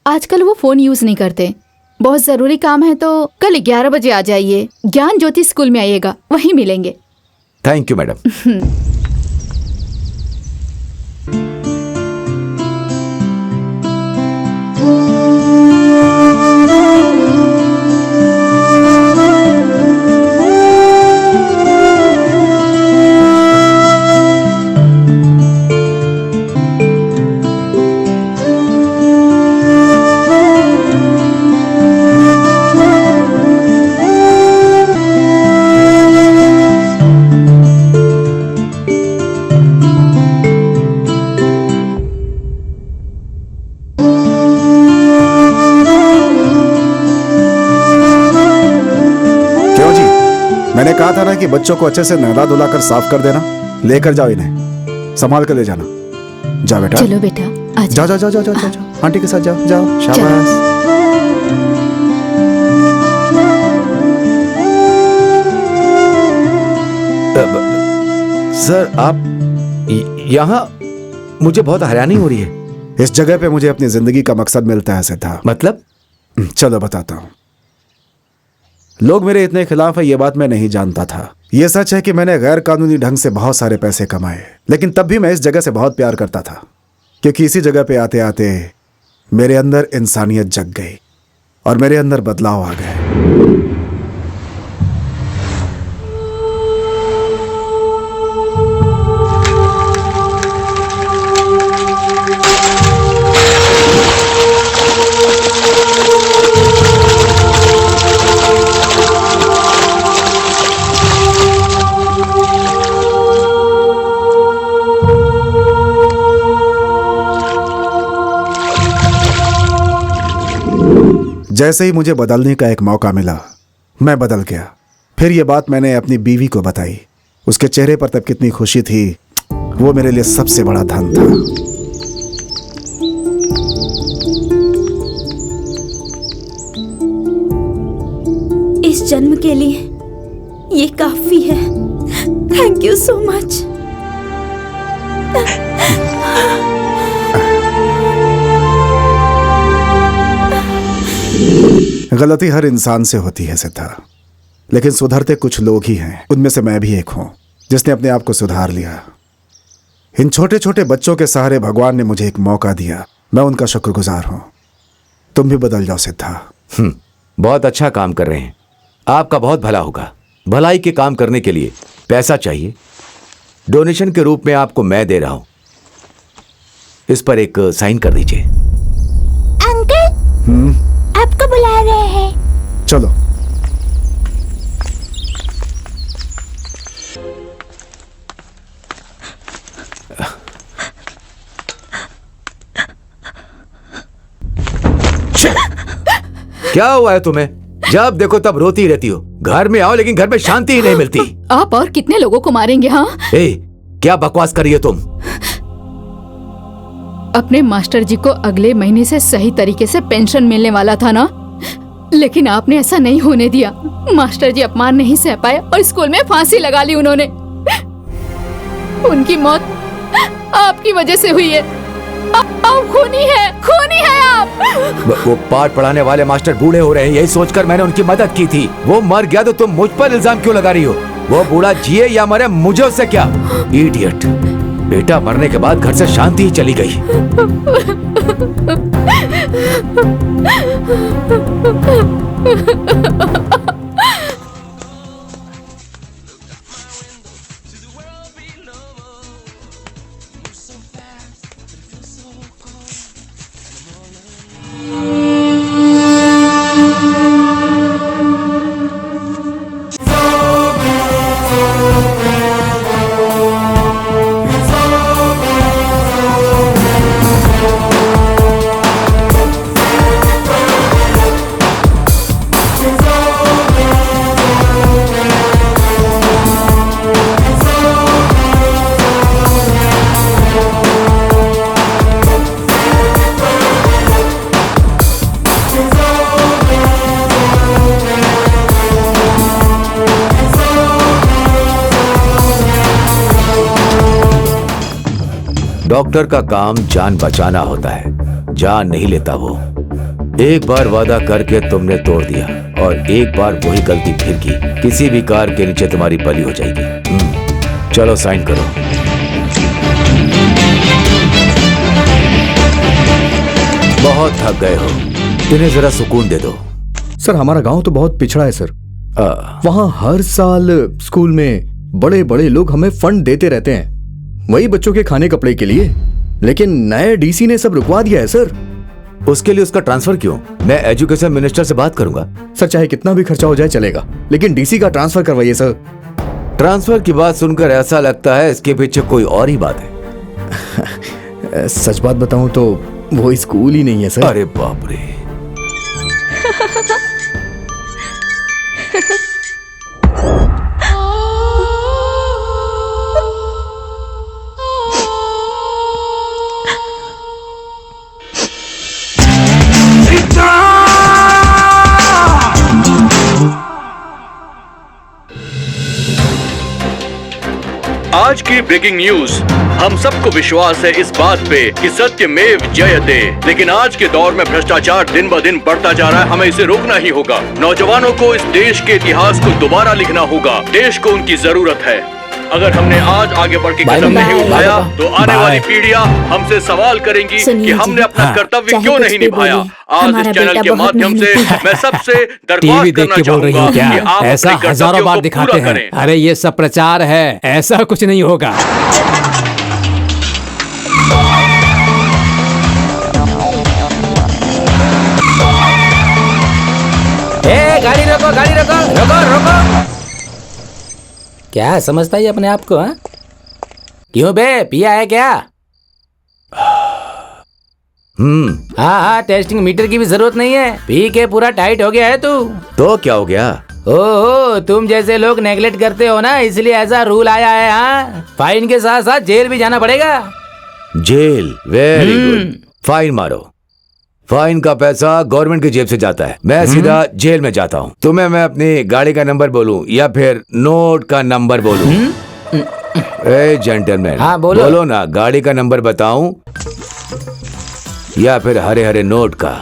आजकल वो फोन यूज नहीं करते। बहुत जरूरी काम है तो कल 11 बजे आ जाइए। ज्ञान ज्योति स्कूल में आइएगा, वहीं मिलेंगे। Thank you madam. मैंने कहा था ना कि बच्चों को अच्छे से नहला धुला कर साफ कर देना। लेकर जाओ इन्हें, संभाल कर ले जाना। जा बेटा। चलो बेटा, आजा। जाओ जाओ जाओ जाओ जाओ जाओ, आंटी के साथ जाओ जाओ। शाबाश। सर आप यहाँ, मुझे बहुत हैरानी हो रही है। इस जगह पे मुझे अपनी जिंदगी का मकसद मिलता है सिद्धा। मतलब? चलो बताता हूँ। लोग मेरे इतने खिलाफ है ये बात मैं नहीं जानता था। ये सच है कि मैंने गैर कानूनी ढंग से बहुत सारे पैसे कमाए, लेकिन तब भी मैं इस जगह से बहुत प्यार करता था, क्योंकि इसी जगह पे आते आते मेरे अंदर इंसानियत जग गई और मेरे अंदर बदलाव आ गए। जैसे ही मुझे बदलने का एक मौका मिला, मैं बदल गया। फिर ये बात मैंने अपनी बीवी को बताई। उसके चेहरे पर तब कितनी खुशी थी, वो मेरे लिए सबसे बड़ा धन था। इस जन्म के लिए ये काफी है। Thank you so much. गलती हर इंसान से होती है सिद्धा, लेकिन सुधरते कुछ लोग ही हैं। उनमें से मैं भी एक हूं जिसने अपने आप को सुधार लिया। इन छोटे छोटे बच्चों के सहारे भगवान ने मुझे एक मौका दिया। मैं उनका शुक्रगुजार हूं। तुम भी बदल जाओ सिद्धा। बहुत अच्छा काम कर रहे हैं, आपका बहुत भला होगा। भलाई के काम करने के लिए पैसा चाहिए, डोनेशन के रूप में आपको मैं दे रहा हूं। इस पर एक साइन कर दीजिए। अंकल, आपको बुला रहे हैं। चलो। क्या हुआ है तुम्हें? जब देखो तब रोती रहती हो। घर में आओ लेकिन घर में शांति ही नहीं मिलती। आप और कितने लोगों को मारेंगे? हाँ, क्या बकवास कर रही हो तुम? अपने मास्टर जी को अगले महीने से सही तरीके से पेंशन मिलने वाला था ना, लेकिन आपने ऐसा नहीं होने दिया। मास्टर जी अपमान नहीं सह पाए और स्कूल में फांसी लगा ली उन्होंने। उनकी मौत आपकी वजह से हुई है। आप खूनी है आप। वो पाठ पढ़ाने वाले मास्टर बूढ़े हो रहे हैं, यही सोचकर मैंने उनकी मदद की थी। वो मर गया तो तुम मुझ पर इल्जाम क्यों लगा रही हो? वो बूढ़ा जिए या मरे मुझे उससे क्या? इडियट। बेटा मरने के बाद घर से शांति ही चली गई। डॉक्टर का काम जान बचाना होता है, जान नहीं लेता वो। एक बार वादा करके तुमने तोड़ दिया और एक बार वही गलती फिर की। किसी भी कार के नीचे तुम्हारी बलि हो जाएगी। चलो साइन करो। बहुत थक गए हो, इन्हें जरा सुकून दे दो। सर हमारा गांव तो बहुत पिछड़ा है सर। वहाँ हर साल स्कूल में बड़े बड़े लोग हमें फंड देते रहते हैं, वही बच्चों के खाने कपड़े के लिए। लेकिन नए डीसी ने सब रुकवा दिया है सर। उसके लिए उसका ट्रांसफर क्यों? मैं एजुकेशन मिनिस्टर से बात करूंगा। सर चाहे कितना भी खर्चा हो जाए चलेगा, लेकिन डीसी का ट्रांसफर करवाइए सर। ट्रांसफर की बात सुनकर ऐसा लगता है इसके पीछे कोई और ही बात है। सच बात बताऊं तो वो स्कूल ही नहीं है सर। अरे बाप रे। आज की ब्रेकिंग न्यूज। हम सबको विश्वास है इस बात पे कि सत्यमेव जयते, लेकिन आज के दौर में भ्रष्टाचार दिन ब दिन बढ़ता जा रहा है। हमें इसे रोकना ही होगा। नौजवानों को इस देश के इतिहास को दोबारा लिखना होगा। देश को उनकी जरूरत है। अगर हमने आज आगे बढ़ के कदम नहीं उठाया तो आने वाली पीढ़ियां हमसे सवाल करेंगी कि हमने अपना कर्तव्य क्यों नहीं निभाया। आज इस चैनल के माध्यम से मैं सबसे दरख्वास्त करना चाहूंगा कि आप ऐसा हजारों बार दिखाते हैं। अरे ये सब प्रचार है, ऐसा कुछ नहीं होगा। गाड़ी रोको, गाड़ी रोको, रोको रोको। क्या समझता है अपने आप को? हाँ क्यों बे, पिया है क्या? हाँ, टेस्टिंग मीटर की भी जरूरत नहीं है। पी के पूरा टाइट हो गया है तू। तो क्या हो गया? ओहो, तुम जैसे लोग नेगलेक्ट करते हो ना, इसलिए ऐसा रूल आया है। हाँ, फाइन के साथ साथ जेल भी जाना पड़ेगा। जेल? वेरी गुड, फाइन मारो। फाइन का पैसा गवर्नमेंट की जेब से जाता है, मैं सीधा जेल में जाता हूँ। तुम्हें मैं अपनी गाड़ी का नंबर बोलूं या फिर नोट का नंबर बोलूं? ए जेंटलमैन, हाँ बोलो ना, गाड़ी का नंबर बताऊं या फिर हरे हरे नोट का?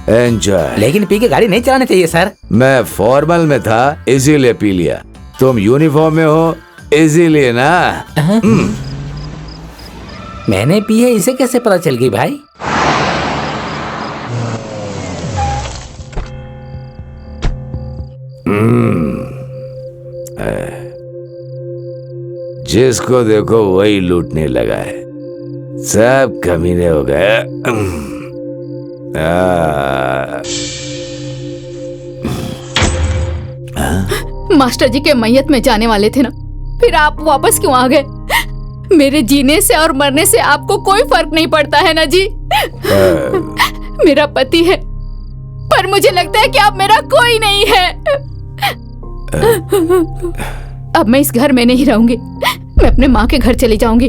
एंजॉय। लेकिन पी के गाड़ी नहीं चलानी चाहिए सर। मैं फॉर्मल में था इसीलिए पी लिया। तुम यूनिफॉर्म में हो इसीलिए ना। मैंने पी है, इसे कैसे पता चल गई भाई? जिसको देखो वही लूटने लगा है, सब कमीने हो गए। मास्टर जी के मैयत में जाने वाले थे ना, फिर आप वापस क्यों आ गए? मेरे जीने से और मरने से आपको कोई फर्क नहीं पड़ता है ना जी? मेरा पति है, पर मुझे लगता है कि अब मेरा कोई नहीं है। अब मैं इस घर में नहीं रहूंगी, मैं अपने माँ के घर चली जाऊंगी।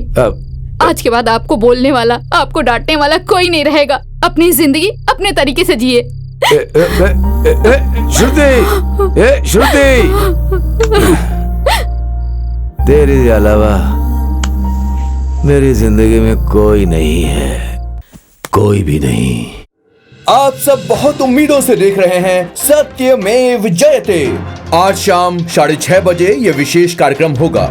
आज के बाद आपको बोलने वाला, आपको डांटने वाला कोई नहीं रहेगा। अपनी जिंदगी अपने तरीके से जिए। श्रुति, तेरे अलावा मेरी जिंदगी में कोई नहीं है, कोई भी नहीं। आप सब बहुत उम्मीदों से देख रहे हैं सत्यमेव जयते। आज शाम 6:30 बजे यह विशेष कार्यक्रम होगा।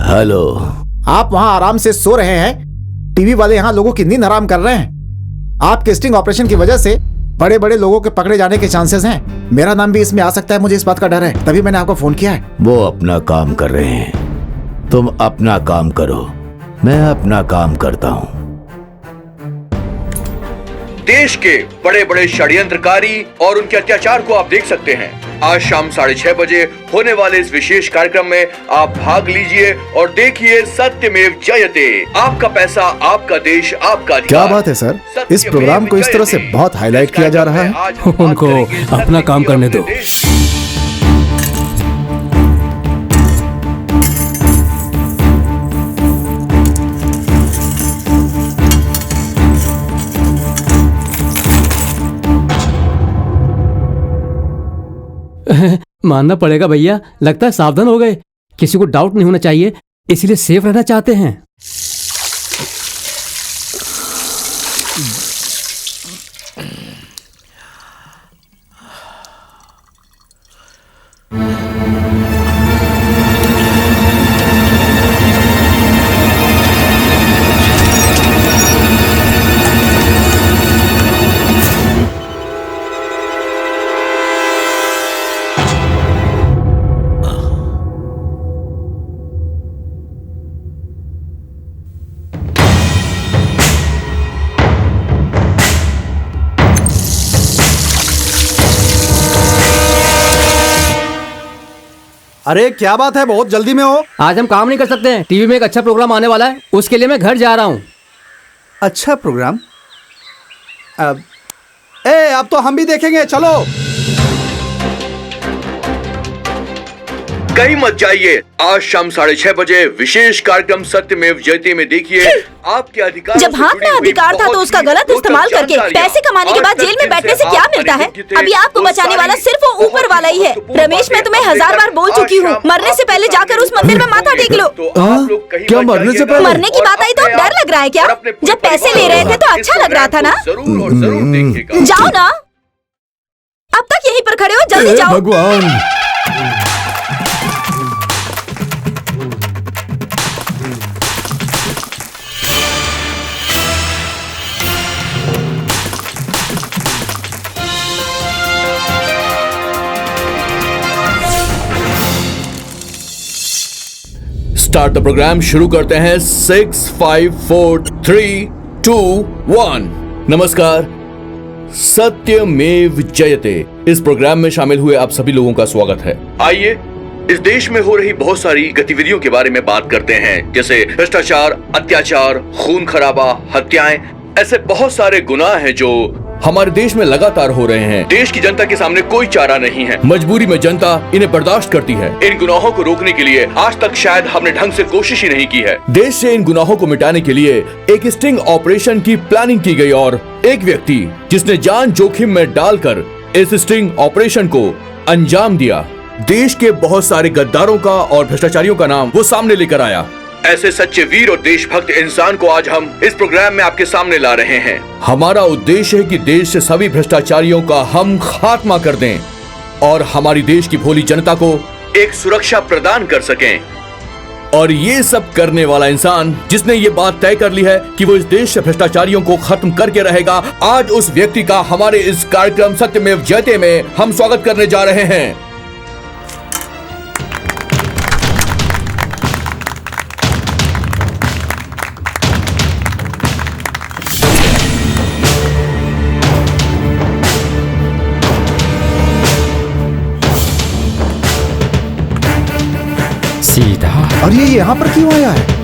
हेलो, आप वहाँ आराम से सो रहे हैं, टीवी वाले यहाँ लोगों की नींद हराम कर रहे हैं। आपके स्टिंग ऑपरेशन की वजह से बड़े बड़े लोगों के पकड़े जाने के चांसेस हैं। मेरा नाम भी इसमें आ सकता है, मुझे इस बात का डर है, तभी मैंने आपको फोन किया है। वो अपना काम कर रहे हैं, तुम अपना काम करो, मैं अपना काम करता हूँ। देश के बड़े बड़े षड्यंत्रकारी और उनके अत्याचार को आप देख सकते हैं। आज शाम 6:30 बजे होने वाले इस विशेष कार्यक्रम में आप भाग लीजिए और देखिए सत्यमेव जयते। आपका पैसा, आपका देश, आपका अधिकार। क्या बात है सर, इस प्रोग्राम को इस तरह से बहुत हाईलाइट किया जा रहा है। उनको अपना काम करने दो। मानना पड़ेगा भैया, लगता है सावधान हो गए। किसी को डाउट नहीं होना चाहिए, इसलिए सेफ रहना चाहते हैं। अरे क्या बात है, बहुत जल्दी में हो। आज हम काम नहीं कर सकते हैं, टीवी में एक अच्छा प्रोग्राम आने वाला है, उसके लिए मैं घर जा रहा हूँ। अच्छा प्रोग्राम? अब तो हम भी देखेंगे, चलो। कहीं मत जाइए। आज शाम 6:30 बजे विशेष कार्यक्रम सत्यमेव जयते में देखिए आपके अधिकार। जब हाथ में अधिकार था तो उसका गलत इस्तेमाल करके पैसे कमाने के बाद जेल में बैठने से क्या मिलता है? अभी आपको बचाने वाला सिर्फ वो ऊपर वाला ही है। रमेश, मैं तुम्हें 1000 बार बोल चुकी हूँ, मरने से पहले जाकर उस मंदिर में माथा टेक लो। क्या मरने से पहले? मरने की बात आई तो डर लग रहा है क्या? जब पैसे ले रहे थे तो अच्छा लग रहा था ना? जाओ ना, अब तक यहीं पर खड़े हो, जल्दी जाओ। भगवान, स्टार्ट द प्रोग्राम। शुरू करते हैं। 6, 5, 4, 3, 2, 1। नमस्कार, सत्यमेव जयते इस प्रोग्राम में शामिल हुए आप सभी लोगों का स्वागत है। आइए इस देश में हो रही बहुत सारी गतिविधियों के बारे में बात करते हैं, जैसे भ्रष्टाचार, अत्याचार, खून खराबा, हत्याएं। ऐसे बहुत सारे गुनाह हैं जो हमारे देश में लगातार हो रहे हैं। देश की जनता के सामने कोई चारा नहीं है, मजबूरी में जनता इन्हें बर्दाश्त करती है। इन गुनाहों को रोकने के लिए आज तक शायद हमने ढंग से कोशिश ही नहीं की है। देश से इन गुनाहों को मिटाने के लिए एक स्टिंग ऑपरेशन की प्लानिंग की गई और एक व्यक्ति जिसने जान जोखिम में डालकर इस स्टिंग ऑपरेशन को अंजाम दिया, देश के बहुत सारे गद्दारों का और भ्रष्टाचारियों का नाम वो सामने लेकर आया। ऐसे सच्चे वीर और देशभक्त इंसान को आज हम इस प्रोग्राम में आपके सामने ला रहे हैं। हमारा उद्देश्य है कि देश से सभी भ्रष्टाचारियों का हम खात्मा कर दें और हमारी देश की भोली जनता को एक सुरक्षा प्रदान कर सकें। और ये सब करने वाला इंसान जिसने ये बात तय कर ली है कि वो इस देश से भ्रष्टाचारियों को खत्म करके रहेगा, आज उस व्यक्ति का हमारे इस कार्यक्रम सत्यमेव जयते में हम स्वागत करने जा रहे हैं। सीधा। और ये यहाँ पर क्यों आया है?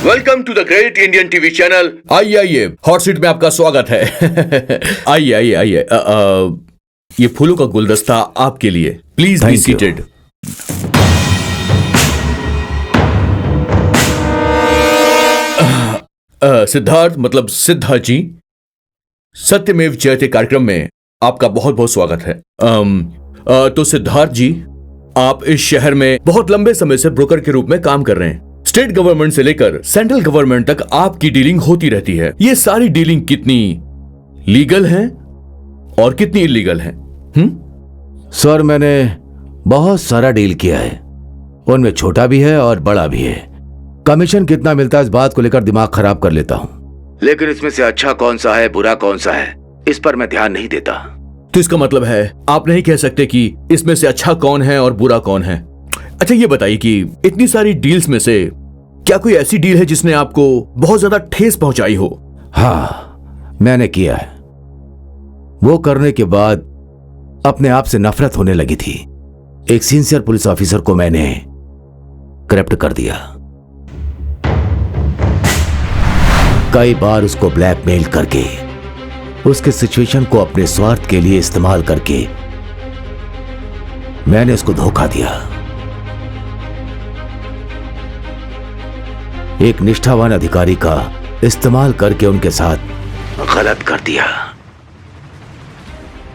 Welcome to the great Indian TV channel. आइए आइए, हॉट सीट में आपका स्वागत है। आइए आइए आइए। ये फूलों का गुलदस्ता आपके लिए, प्लीज बी सीटेड। सिद्धार्थ मतलब सिद्धा जी, सत्यमेव जयते कार्यक्रम में आपका बहुत बहुत स्वागत है। तो सिद्धार्थ जी, आप इस शहर में बहुत लंबे समय से ब्रोकर के रूप में काम कर रहे हैं। स्टेट गवर्नमेंट से लेकर सेंट्रल गवर्नमेंट तक आपकी डीलिंग होती रहती है। ये सारी डीलिंग कितनी लीगल है और कितनी इलीगल है? सर, मैंने बहुत सारा डील किया है, उनमें छोटा भी है और बड़ा भी है। कमीशन कितना मिलता है इस बात को लेकर दिमाग खराब कर लेता हूँ, लेकिन इसमें से अच्छा कौन सा है, बुरा कौन सा है, इस पर मैं ध्यान नहीं देता। तो इसका मतलब है आप नहीं कह सकते कि इसमें से अच्छा कौन है और बुरा कौन है। अच्छा, ये बताइए कि इतनी सारी डील्स में से क्या कोई ऐसी डील है जिसने आपको बहुत ज्यादा ठेस पहुंचाई हो? हाँ, मैंने किया है। वो करने के बाद अपने आप से नफरत होने लगी थी। एक सीनियर पुलिस ऑफिसर को मैंने करप्ट कर दिया। कई बार उसको ब्लैकमेल करके, उसके सिचुएशन को अपने स्वार्थ के लिए इस्तेमाल करके मैंने उसको धोखा दिया। एक निष्ठावान अधिकारी का इस्तेमाल करके उनके साथ गलत कर दिया।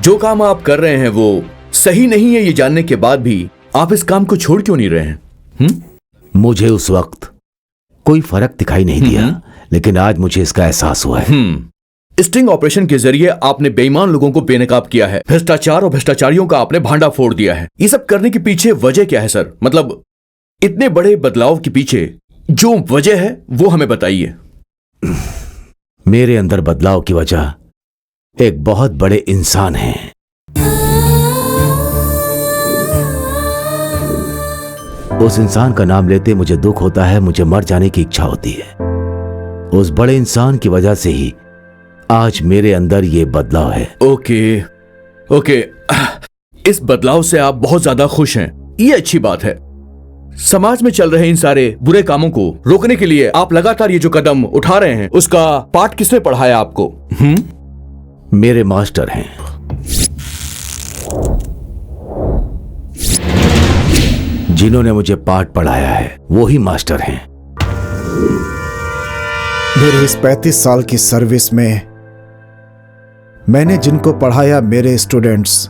जो काम आप कर रहे हैं वो सही नहीं है, ये जानने के बाद भी आप इस काम को छोड़ क्यों नहीं रहे हैं? मुझे उस वक्त कोई फर्क दिखाई नहीं दिया, लेकिन आज मुझे इसका एहसास हुआ है। स्टिंग ऑपरेशन के जरिए आपने बेईमान लोगों को बेनकाब किया है, भ्रष्टाचार और भ्रष्टाचारियों का आपने भांडा फोड़ दिया है। ये सब करने के पीछे वजह क्या है सर? मतलब इतने बड़े बदलाव के पीछे जो वजह है वो हमें बताइए। मेरे अंदर बदलाव की वजह एक बहुत बड़े इंसान हैं। उस इंसान का नाम लेते मुझे दुख होता है, मुझे मर जाने की इच्छा होती है। उस बड़े इंसान की वजह से ही आज मेरे अंदर ये बदलाव है। ओके, इस बदलाव से आप बहुत ज्यादा खुश हैं, ये अच्छी बात है। समाज में चल रहे इन सारे बुरे कामों को रोकने के लिए आप लगातार ये जो कदम उठा रहे हैं, उसका पाठ किसने पढ़ाया आपको? मेरे मास्टर हैं। जिन्होंने मुझे पाठ पढ़ाया है वो ही मास्टर हैं। मेरे इस 35 साल की सर्विस में मैंने जिनको पढ़ाया, मेरे स्टूडेंट्स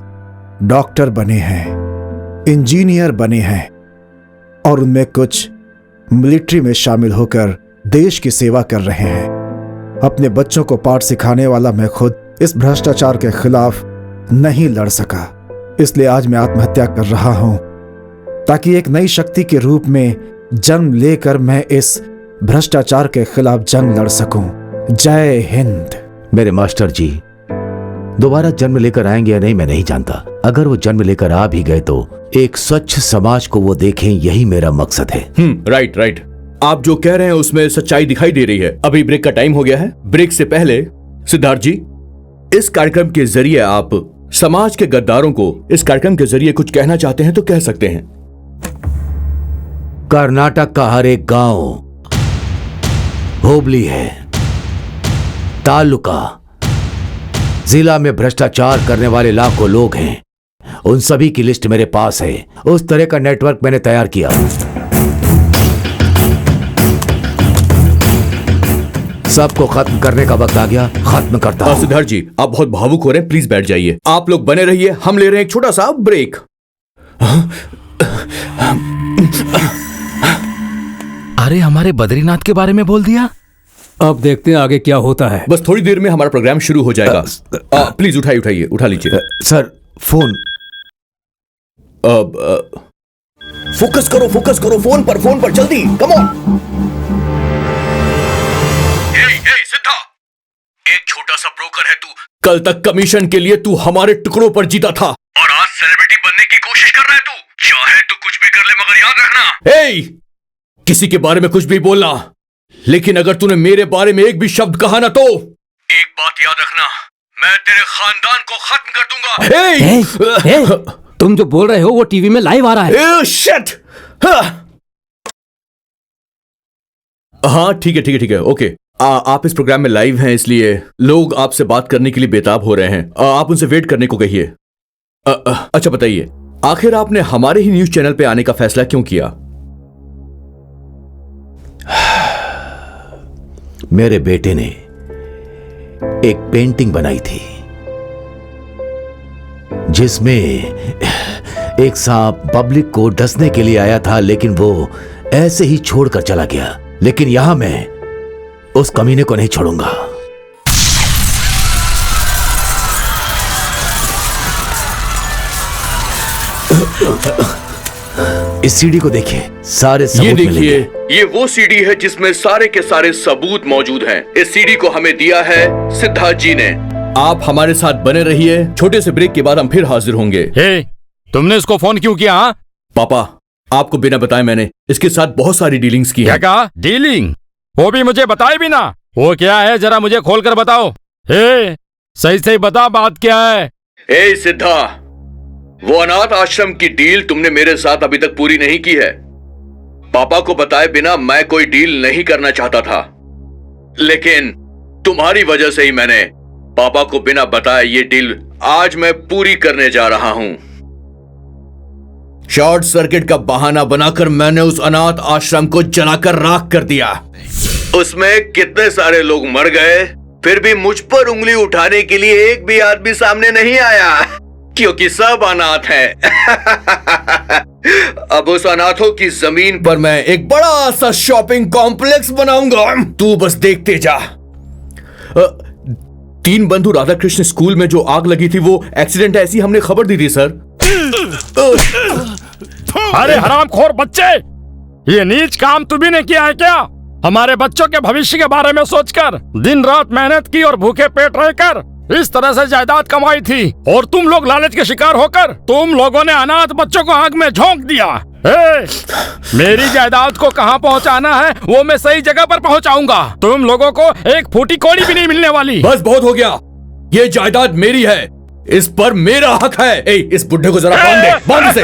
डॉक्टर बने हैं, इंजीनियर बने हैं, और उनमें कुछ मिलिट्री में शामिल होकर देश की सेवा कर रहे हैं। अपने बच्चों को पाठ सिखाने वाला मैं खुद इस भ्रष्टाचार के खिलाफ नहीं लड़ सका, इसलिए आज मैं आत्महत्या कर रहा हूं, ताकि एक नई शक्ति के रूप में जन्म लेकर मैं इस भ्रष्टाचार के खिलाफ जंग लड़ सकूं। जय हिंद। मेरे मास्टर जी दोबारा जन्म लेकर आएंगे या नहीं मैं नहीं जानता। अगर वो जन्म लेकर आ भी गए तो एक स्वच्छ समाज को वो देखें, यही मेरा मकसद है। राइट। आप जो कह रहे हैं उसमें सच्चाई दिखाई दे रही है। अभी ब्रेक का टाइम हो गया है। ब्रेक से पहले सिद्धार्थ जी, इस कार्यक्रम के जरिए आप समाज के गद्दारों को इस कार्यक्रम के जरिए कुछ कहना चाहते हैं तो कह सकते हैं। कर्नाटक का हर एक गांव, होबली है, तालुका, जिला में भ्रष्टाचार करने वाले लाखों लोग हैं। उन सभी की लिस्ट मेरे पास है। उस तरह का नेटवर्क मैंने तैयार किया। सबको खत्म करने का वक्त आ गया, खत्म करता हूं। सिद्धार्थ जी, आप बहुत भावुक हो रहे हैं, प्लीज बैठ जाइए। आप लोग बने रहिए, हम ले रहे हैं एक छोटा सा ब्रेक। अरे, हमारे बद्रीनाथ के बारे में बोल दिया। अब देखते हैं आगे क्या होता है। बस थोड़ी देर में हमारा प्रोग्राम शुरू हो जाएगा। प्लीज उठाइए, उठा लीजिए। Sir, phone. फोकस करो फोन पर जल्दी, कम ऑन। सिद्धा, एक छोटा सा ब्रोकर है तू। कल तक कमीशन के लिए तू हमारे टुकड़ों पर जीता था और आज सेलिब्रिटी बनने की कोशिश कर रहा है तू। चाहे तो कुछ भी कर ले, मगर याद रखना, किसी के बारे में कुछ भी बोलना, लेकिन अगर तूने मेरे बारे में एक भी शब्द कहा ना तो एक बात याद रखना, मैं तेरे खानदान को खत्म कर दूंगा। तुम जो बोल रहे हो वो टीवी में लाइव आ रहा है। शिट। हाँ ठीक है ओके। आप इस प्रोग्राम में लाइव हैं, इसलिए लोग आपसे बात करने के लिए बेताब हो रहे हैं। आप उनसे वेट करने को कहिए। अच्छा बताइए, आखिर आपने हमारे ही न्यूज चैनल पे आने का फैसला क्यों किया? मेरे बेटे ने एक पेंटिंग बनाई थी जिसमें एक सांप पब्लिक को डसने के लिए आया था, लेकिन वो ऐसे ही छोड़कर चला गया। लेकिन यहां मैं उस कमीने को नहीं छोड़ूंगा। इस सीडी को देखिए, सारे सबूत ये मिलेंगे। देखिए, ये वो सीडी है जिसमें सारे के सारे सबूत मौजूद हैं। इस सीडी को हमें दिया है सिद्धार्थ जी ने। आप हमारे साथ बने रहिए, छोटे से ब्रेक के बाद हम फिर हाजिर होंगे। तुमने इसको फोन क्यों किया? पापा, आपको बिना बताए मैंने इसके साथ बहुत सारी डीलिंग्स की क्या है। कहा? डीलिंग? वो भी मुझे बताए भी ना। वो क्या है, जरा मुझे खोलकर बताओ। सही सही बता, बात क्या है? सिद्धा, वो अनाथ आश्रम की डील तुमने मेरे साथ अभी तक पूरी नहीं की है। पापा को बताए बिना मैं कोई डील नहीं करना चाहता था, लेकिन तुम्हारी वजह से ही मैंने पापा को बिना बताए ये डील आज मैं पूरी करने जा रहा हूं। शॉर्ट सर्किट का बहाना बनाकर मैंने उस अनाथ आश्रम को जलाकर राख कर दिया। उसमें कितने सारे लोग मर गए, फिर भी मुझ पर उंगली उठाने के लिए एक भी आदमी सामने नहीं आया, क्योंकि सब अनाथ हैं। अब उस अनाथों की जमीन पर मैं एक बड़ा सा शॉपिंग कॉम्प्लेक्स बनाऊंगा, तू बस देखते जा। 3 बंधु राधा कृष्ण स्कूल में जो आग लगी थी वो एक्सीडेंट है, ऐसी हमने खबर दी थी सर। अरे हरामखोर बच्चे, ये नीच काम तुम्ही ने किया है क्या? हमारे बच्चों के भविष्य के बारे में सोचकर दिन रात मेहनत की और भूखे पेट रहकर इस तरह से जायदाद कमाई थी, और तुम लोग लालच के शिकार होकर तुम लोगों ने अनाथ बच्चों को आग में झोंक दिया। मेरी जायदाद को कहां पहुंचाना है वो मैं सही जगह पर पहुंचाऊंगा। तुम लोगों को एक फूटी कौड़ी भी नहीं मिलने वाली। बस बहुत हो गया, ये जायदाद मेरी है, इस पर मेरा हक है। इस बुढ़े को जरा बांध दे, बांध इसे।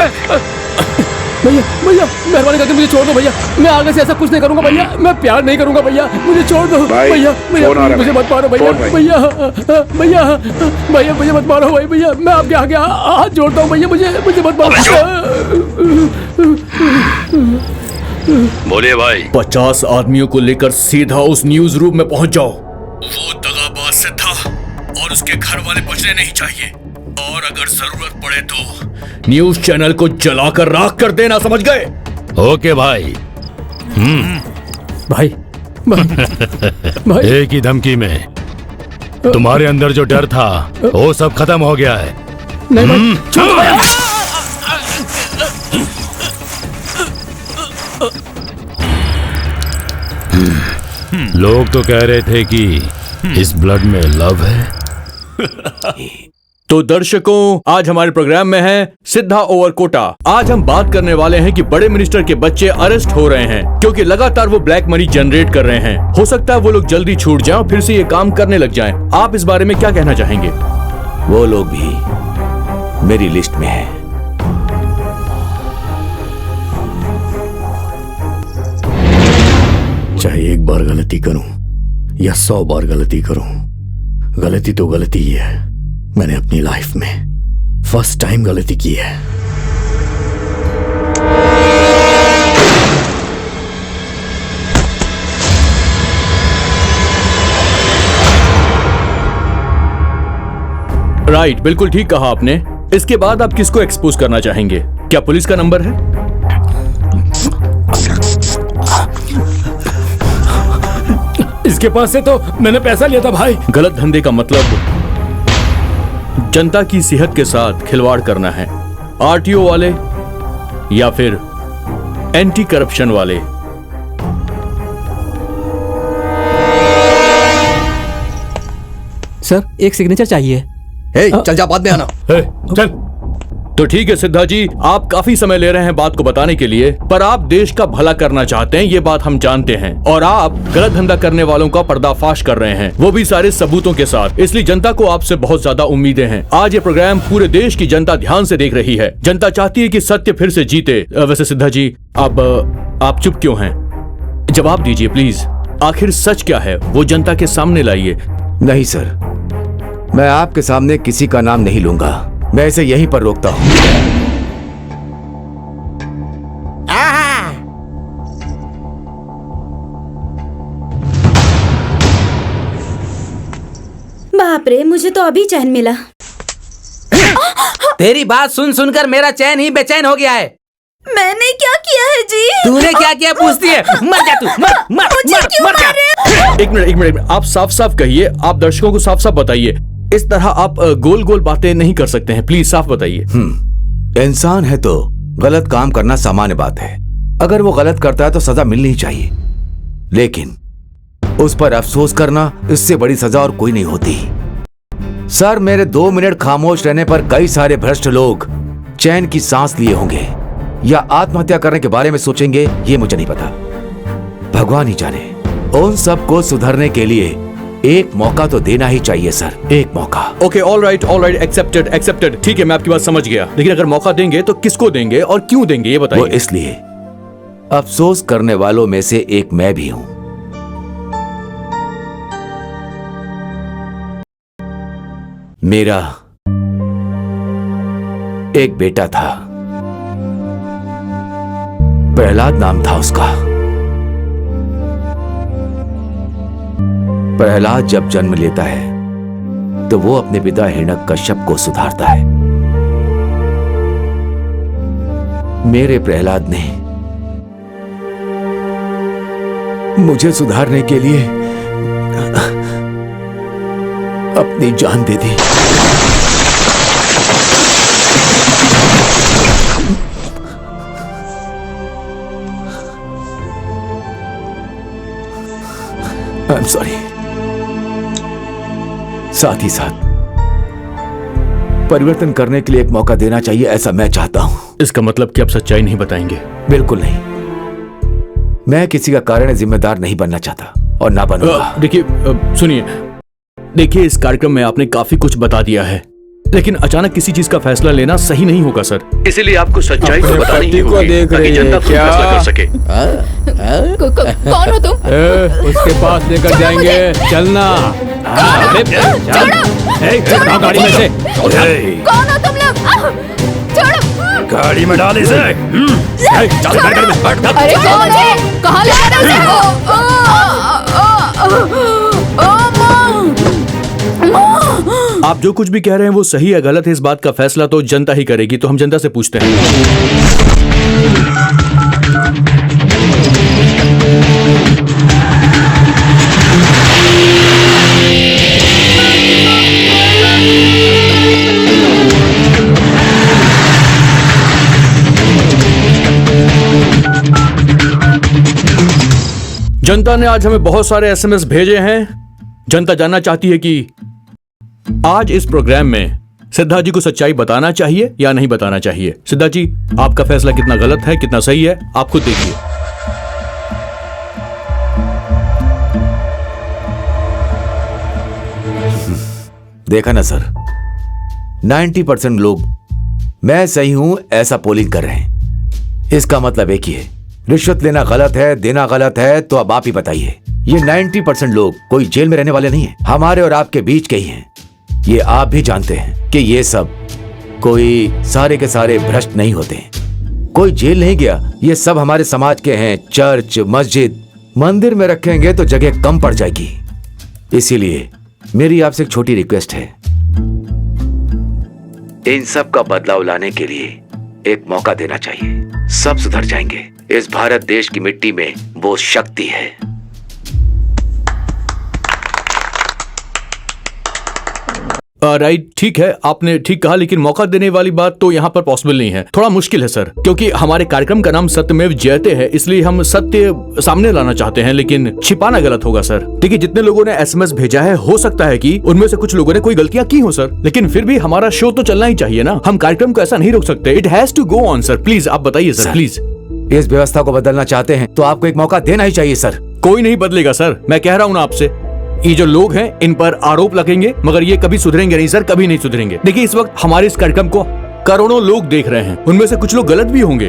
भैया मेहरबानी करके मुझे छोड़ दो भैया, मैं आगे से ऐसा कुछ नहीं करूंगा भैया, मैं प्यार नहीं करूंगा भैया, मुझे छोड़ दो भैया। मुझे मत मारो भैया, भैया मत मारो भैया, मैं आपके आगे हाथ जोड़ता हूँ भैया, मुझे मत मारो। बोलिए भाई। 50 आदमियों को लेकर सीधा उस न्यूज रूम में पहुंच जाओ। वो दगाबाज से था और उसके घर वाले बचने नहीं चाहिए, और अगर जरूरत पड़े तो न्यूज चैनल को जलाकर राख कर देना, समझ गए? ओके भाई। भाई एक ही धमकी में तुम्हारे अंदर जो डर था वो सब खत्म हो गया है। नहीं भाई, छोड़ो भैया। लोग तो कह रहे थे कि इस ब्लड में लव है। तो दर्शकों, आज हमारे प्रोग्राम में है सिद्धा ओवर कोटा। आज हम बात करने वाले हैं कि बड़े मिनिस्टर के बच्चे अरेस्ट हो रहे हैं क्योंकि लगातार वो ब्लैक मनी जनरेट कर रहे हैं। हो सकता है वो लोग जल्दी छूट जाएं और फिर से ये काम करने लग जाएं। आप इस बारे में क्या कहना चाहेंगे? वो लोग भी मेरी लिस्ट में है। चाहे एक बार गलती करूं या 100 बार गलती करूं, गलती तो गलती ही है। मैंने अपनी लाइफ में फर्स्ट टाइम गलती की है। राइट, बिल्कुल ठीक कहा आपने। इसके बाद आप किसको एक्सपोज करना चाहेंगे? क्या पुलिस का नंबर है? इसके पास से तो मैंने पैसा लिया था भाई। गलत धंधे का मतलब जनता की सेहत के साथ खिलवाड़ करना है। आरटीओ वाले या फिर एंटी करप्शन वाले। सर, एक सिग्नेचर चाहिए। चल जा, बाद में आना। चल। तो ठीक है सिद्धा जी, आप काफी समय ले रहे हैं बात को बताने के लिए, पर आप देश का भला करना चाहते हैं, ये बात हम जानते हैं। और आप गलत धंधा करने वालों का पर्दाफाश कर रहे हैं, वो भी सारे सबूतों के साथ। इसलिए जनता को आपसे बहुत ज्यादा उम्मीदें हैं। आज ये प्रोग्राम पूरे देश की जनता ध्यान से देख रही है। जनता चाहती है कि सत्य फिर से जीते। वैसे सिद्धा जी, आप चुप क्यों हैं? जवाब दीजिए प्लीज। आखिर सच क्या है वो जनता के सामने लाइए। नहीं सर, मैं आपके सामने किसी का नाम नहीं लूंगा। मैं इसे यहीं पर रोकता हूं। बाप रे, मुझे तो अभी चैन मिला। तेरी बात सुन सुनकर मेरा चैन ही बेचैन हो गया है। मैंने क्या किया है जी? तूने क्या किया पूछती है? मर जा तू, मर जा। एक मिनट, आप साफ साफ कहिए। आप दर्शकों को साफ साफ बताइए। इस तरह आप गोल गोल बातें नहीं कर सकते हैं। प्लीज साफ बताइए। इंसान है तो गलत काम करना सामान्य बात है। अगर वो गलत करता है तो सजा मिलनी ही चाहिए, लेकिन उस पर अफसोस करना, इससे बड़ी सजा और कोई नहीं होती। सर, मेरे 2 मिनट खामोश रहने पर कई सारे भ्रष्ट लोग चैन की सांस लिए होंगे या आत्महत्या करने के बारे में सोचेंगे, ये मुझे नहीं पता। भगवान ही जाने। उन सबको सुधरने के लिए एक मौका तो देना ही चाहिए सर, एक मौका। Okay, all right, accepted. ठीक है, मैं आपकी बात समझ गया, लेकिन अगर मौका देंगे तो किसको देंगे और क्यों देंगे, ये बताइए। वो इसलिए, अफसोस करने वालों में से एक मैं भी हूं। मेरा एक बेटा था, प्रहलाद नाम था उसका। प्रहलाद जब जन्म लेता है तो वो अपने पिता हिरण्यकश्यप को सुधारता है। मेरे प्रहलाद ने मुझे सुधारने के लिए अपनी जान दे दी। I'm sorry। साथ ही साथ परिवर्तन करने के लिए एक मौका देना चाहिए, ऐसा मैं चाहता हूं। इसका मतलब कि आप सच्चाई नहीं बताएंगे? बिल्कुल नहीं। मैं किसी का कारण जिम्मेदार नहीं बनना चाहता और ना बनूंगा। देखिए, सुनिए, देखिए, इस कार्यक्रम में आपने काफी कुछ बता दिया है, लेकिन अचानक किसी चीज का फैसला लेना सही नहीं होगा सर। इसीलिए आपको सच्चाई तो बतानी ही होगी ताकि जनता खुद फैसला कर सके। कौन हो तुम? उसके पास लेकर जाएंगे, चलना। गाड़ी में से। कौन हो तुम लोग? छोड़ो। गाड़ी में डाल इसे। अरे कौन है? कहाँ ले जा रहे हो? आप जो कुछ भी कह रहे हैं वो सही है गलत है, इस बात का फैसला तो जनता ही करेगी। तो हम जनता से पूछते हैं। जनता ने आज हमें बहुत सारे SMS भेजे हैं। जनता जानना चाहती है कि आज इस प्रोग्राम में सिद्धा जी को सच्चाई बताना चाहिए या नहीं बताना चाहिए। सिद्धा जी, आपका फैसला कितना गलत है, कितना सही है, आप खुद देखिए। देखा ना सर, 90% लोग मैं सही हूं ऐसा पोलिंग कर रहे हैं। इसका मतलब एक ही है, रिश्वत लेना गलत है, देना गलत है। तो अब आप ही बताइए, ये 90% लोग कोई जेल में रहने वाले नहीं है, हमारे और आपके बीच के ही हैं। ये आप भी जानते हैं कि ये सब कोई सारे के सारे भ्रष्ट नहीं होते। कोई जेल नहीं गया, ये सब हमारे समाज के हैं। चर्च, मस्जिद, मंदिर में रखेंगे तो जगह कम पड़ जाएगी। इसीलिए मेरी आपसे एक छोटी रिक्वेस्ट है, इन सब का बदलाव लाने के लिए एक मौका देना चाहिए। सब सुधर जाएंगे। इस भारत देश की मिट्टी में वो शक्ति है। राइट, ठीक है, आपने ठीक कहा, लेकिन मौका देने वाली बात तो यहाँ पर पॉसिबल नहीं है। थोड़ा मुश्किल है सर, क्योंकि हमारे कार्यक्रम का नाम सत्यमेव जयते है, इसलिए हम सत्य सामने लाना चाहते हैं, लेकिन छिपाना गलत होगा सर। देखिए, जितने लोगों ने SMS भेजा है, हो सकता है कि उनमें से कुछ लोगों ने कोई गलतियां की हो सर, लेकिन फिर भी हमारा शो तो चलना ही चाहिए ना। हम कार्यक्रम को ऐसा नहीं रोक सकते। It has to go on sir. Please आप बताइए सर, प्लीज। इस व्यवस्था को बदलना चाहते हैं तो आपको एक मौका देना ही चाहिए सर। कोई नहीं बदलेगा सर, मैं कह रहा हूँ ना आपसे। ये जो लोग हैं, इन पर आरोप लगेंगे, मगर ये कभी सुधरेंगे नहीं सर, कभी नहीं सुधरेंगे। देखिए, इस वक्त हमारे इस कार्यक्रम को करोड़ों लोग देख रहे हैं, उनमें से कुछ लोग गलत भी होंगे।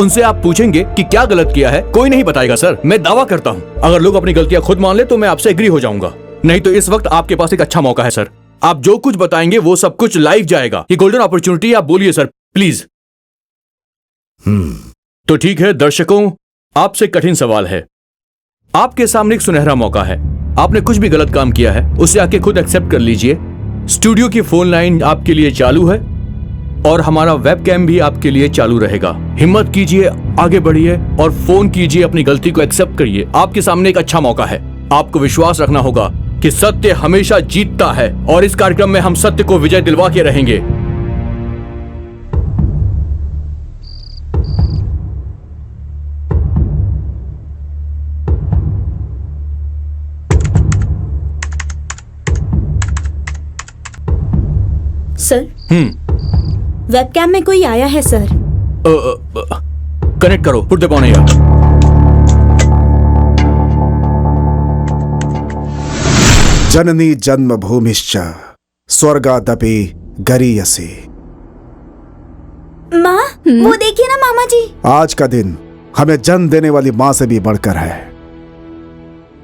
उनसे आप पूछेंगे कि क्या गलत किया है, कोई नहीं बताएगा सर। मैं दावा करता हूँ, अगर लोग अपनी गलतियां खुद मान ले तो मैं आपसे एग्री हो जाऊंगा। नहीं तो इस वक्त आपके पास एक अच्छा मौका है सर। आप जो कुछ बताएंगे वो सब कुछ लाइव जाएगा। ये गोल्डन अपॉर्चुनिटी, आप बोलिए सर, प्लीज। तो ठीक है दर्शकों, आपसे कठिन सवाल है। आपके सामने एक सुनहरा मौका है। आपने कुछ भी गलत काम किया है, उसे आके खुद एक्सेप्ट कर लीजिए। स्टूडियो की फोन लाइन आपके लिए चालू है और हमारा वेबकैम भी आपके लिए चालू रहेगा। हिम्मत कीजिए, आगे बढ़िए और फोन कीजिए, अपनी गलती को एक्सेप्ट करिए। आपके सामने एक अच्छा मौका है। आपको विश्वास रखना होगा कि सत्य हमेशा जीतता है और इस कार्यक्रम में हम सत्य को विजय दिलवा के रहेंगे। सर, वेबकैम में कोई आया है सर। कनेक्ट करो, पुट द फोन हियर। जननी जन्मभूमिश्च स्वर्गादपि गरीयसी। माँ, वो देखिए ना मामा जी। आज का दिन हमें जन्म देने वाली माँ से भी बढ़कर है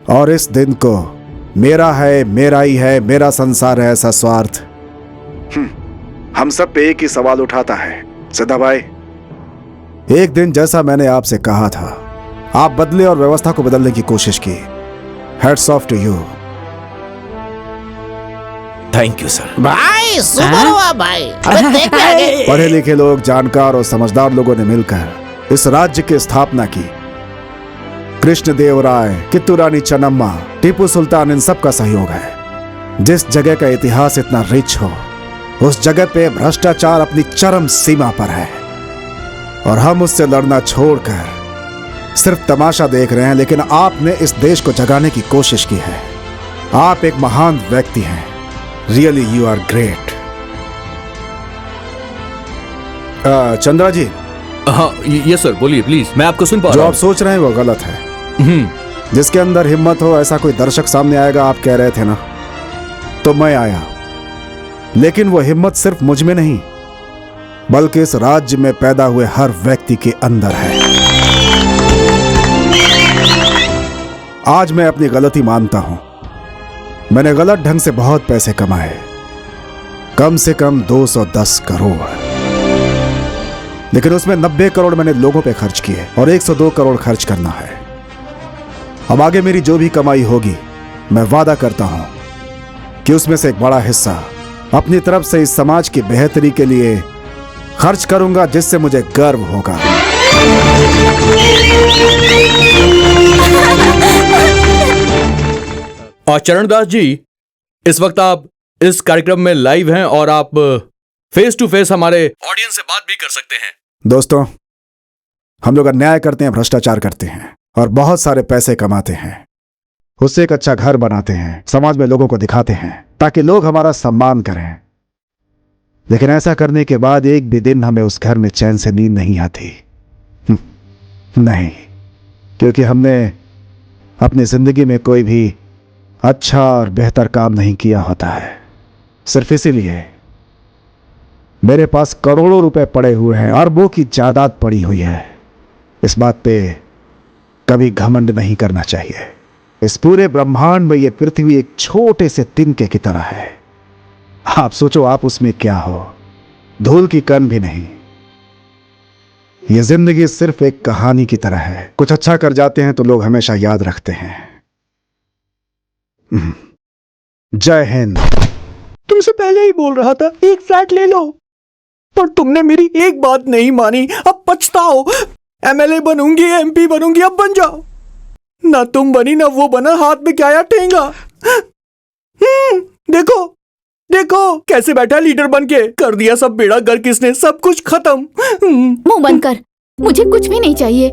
और इस दिन को मेरा है, मेरा ही है, मेरा संसार है ऐसा स्वार्थ हम सब पे एक ही सवाल उठाता है। सिद्धा भाई, एक दिन जैसा मैंने आपसे कहा था, आप बदले और व्यवस्था को बदलने की कोशिश की। Hats off to you. Thank you sir. भाई सुपर हुआ भाई। अरे देख भी आगे। पढ़े लिखे लोग, जानकार और समझदार लोगों ने मिलकर इस राज्य की स्थापना की। कृष्णदेवराय, कित्तू रानी चन्नम्मा, टीपू सुल्तान, इन सब का सहयोग है। जिस जगह का इतिहास इतना रिच हो, उस जगह पे भ्रष्टाचार अपनी चरम सीमा पर है और हम उससे लड़ना छोड़कर सिर्फ तमाशा देख रहे हैं। लेकिन आपने इस देश को जगाने की कोशिश की है। आप एक महान व्यक्ति हैं। Really you are great. Chandra ji. हाँ यस सर, बोलिए प्लीज, मैं आपको सुन पा रहा हूं। जो आप सोच रहे हैं वो गलत है। जिसके अंदर हिम्मत हो ऐसा कोई दर्शक सामने आएगा, आप कह रहे थे ना, तो मैं आया। लेकिन वो हिम्मत सिर्फ मुझ में नहीं, बल्कि इस राज्य में पैदा हुए हर व्यक्ति के अंदर है। आज मैं अपनी गलती मानता हूं। मैंने गलत ढंग से बहुत पैसे कमाए, कम से कम 210 करोड़, लेकिन उसमें 90 करोड़ मैंने लोगों पे खर्च किए और 102 करोड़ खर्च करना है। अब आगे मेरी जो भी कमाई होगी, मैं वादा करता हूं कि उसमें से एक बड़ा हिस्सा अपनी तरफ से इस समाज की बेहतरी के लिए खर्च करूंगा, जिससे मुझे गर्व होगा। और चरणदास जी, इस वक्त आप इस कार्यक्रम में लाइव हैं और आप फेस टू फेस हमारे ऑडियंस से बात भी कर सकते हैं। दोस्तों, हम लोग अन्याय करते हैं, भ्रष्टाचार करते हैं और बहुत सारे पैसे कमाते हैं। उससे एक अच्छा घर बनाते हैं, समाज में लोगों को दिखाते हैं ताकि लोग हमारा सम्मान करें। लेकिन ऐसा करने के बाद एक भी दिन हमें उस घर में चैन से नींद नहीं आती। नहीं, क्योंकि हमने अपनी जिंदगी में कोई भी अच्छा और बेहतर काम नहीं किया होता है। सिर्फ इसीलिए मेरे पास करोड़ों रुपए पड़े हुए हैं, अरबों की जायदाद पड़ी हुई है। इस बात पे कभी घमंड नहीं करना चाहिए। इस पूरे ब्रह्मांड में ये पृथ्वी एक छोटे से तिनके की तरह है। आप सोचो, आप उसमें क्या हो, धूल की कण भी नहीं। ये जिंदगी सिर्फ एक कहानी की तरह है। कुछ अच्छा कर जाते हैं तो लोग हमेशा याद रखते हैं। जय हिंद। तुमसे पहले ही बोल रहा था एक फ्लैट ले लो, पर तुमने मेरी एक बात नहीं मानी। अब पछताओ। MLA बनूंगी, MP बनूंगी, अब बन जाओ। ना तुम बनी ना वो बना, हाथ में क्या आया ठेंगा। देखो देखो देखो कैसे बैठा लीडर बन के, कर दिया सब बेड़ा गर्क किसने, सब कुछ खत्म। मुंह बंद कर, मुझे कुछ भी नहीं चाहिए।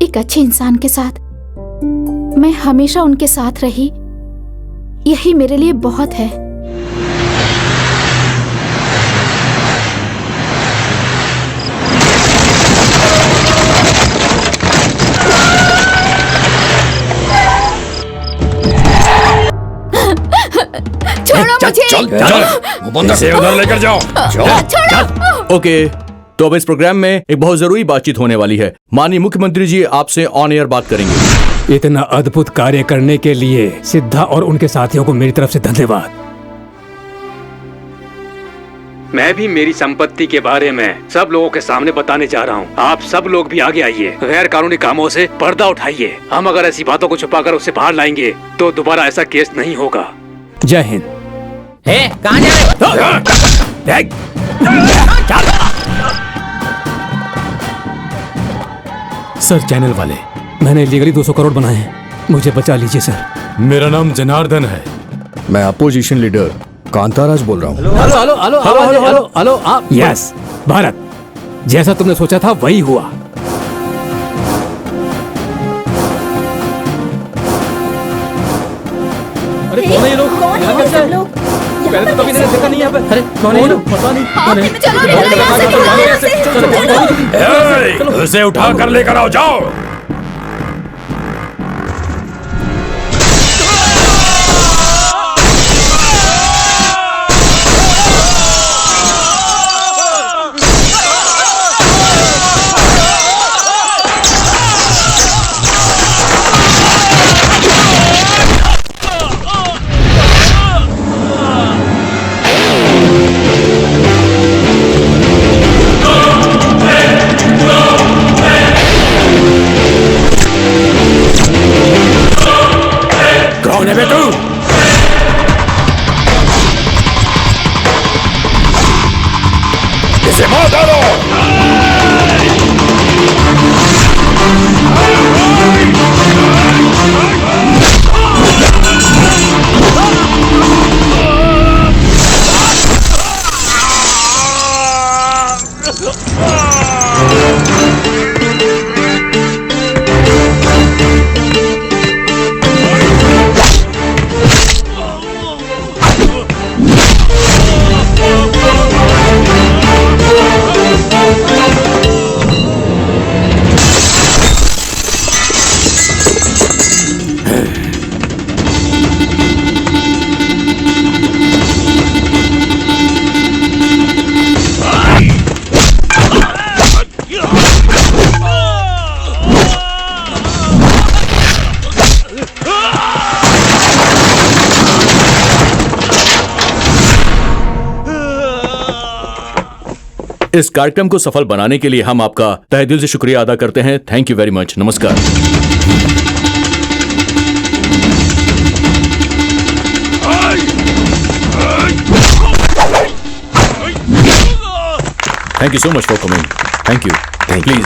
एक अच्छे इंसान के साथ मैं हमेशा उनके साथ रही, यही मेरे लिए बहुत है। छोड़ो मुझे। इसे उधर लेकर जाओ। छोड़ो। ओके, तो अब इस प्रोग्राम में एक बहुत जरूरी बातचीत होने वाली है। माननीय मुख्यमंत्री जी आपसे ऑन एयर बात करेंगे। इतना अद्भुत कार्य करने के लिए सिद्धा और उनके साथियों को मेरी तरफ से धन्यवाद। मैं भी मेरी संपत्ति के बारे में सब लोगों के सामने बताने जा रहा हूँ। आप सब लोग भी आगे आइए, गैर कानूनी कामों से पर्दा उठाइए। हम अगर ऐसी बातों को छुपाकर उसे बाहर लाएंगे तो दोबारा ऐसा केस नहीं होगा। जय हिंद। कहाँ जा रहे? सर चैनल वाले, मैंने लीगली 200 करोड़ बनाए हैं, मुझे बचा लीजिए सर। मेरा नाम जनार्दन है। मैं अपोजिशन लीडर कांताराज बोल रहा हूँ। Hello hello hello hello hello hello आप। यस भारत, जैसा तुमने सोचा था वही हुआ। अरे कौन है ये लोग? यहाँ कैसे हैं? पहले तो कभी नहीं देखा नहीं यहाँ पे। अरे कौन है ये लोग? पता नहीं कौन है। उसे उठा कर लेकर आओ, जाओ। कौन है बे तू? इसे मार डालो। इस कार्यक्रम को सफल बनाने के लिए हम आपका तहे दिल से शुक्रिया अदा करते हैं। Thank you very much. नमस्कार। Thank you so much for coming. Thank you. Please.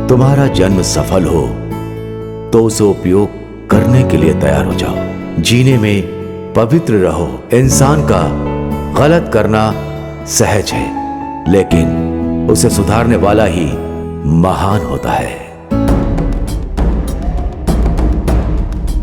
तुम्हारा जन्म सफल हो तो उसे उपयोग करने के लिए तैयार हो जाओ। जीने में पवित्र रहो। इंसान का गलत करना सहज है, लेकिन उसे सुधारने वाला ही महान होता है।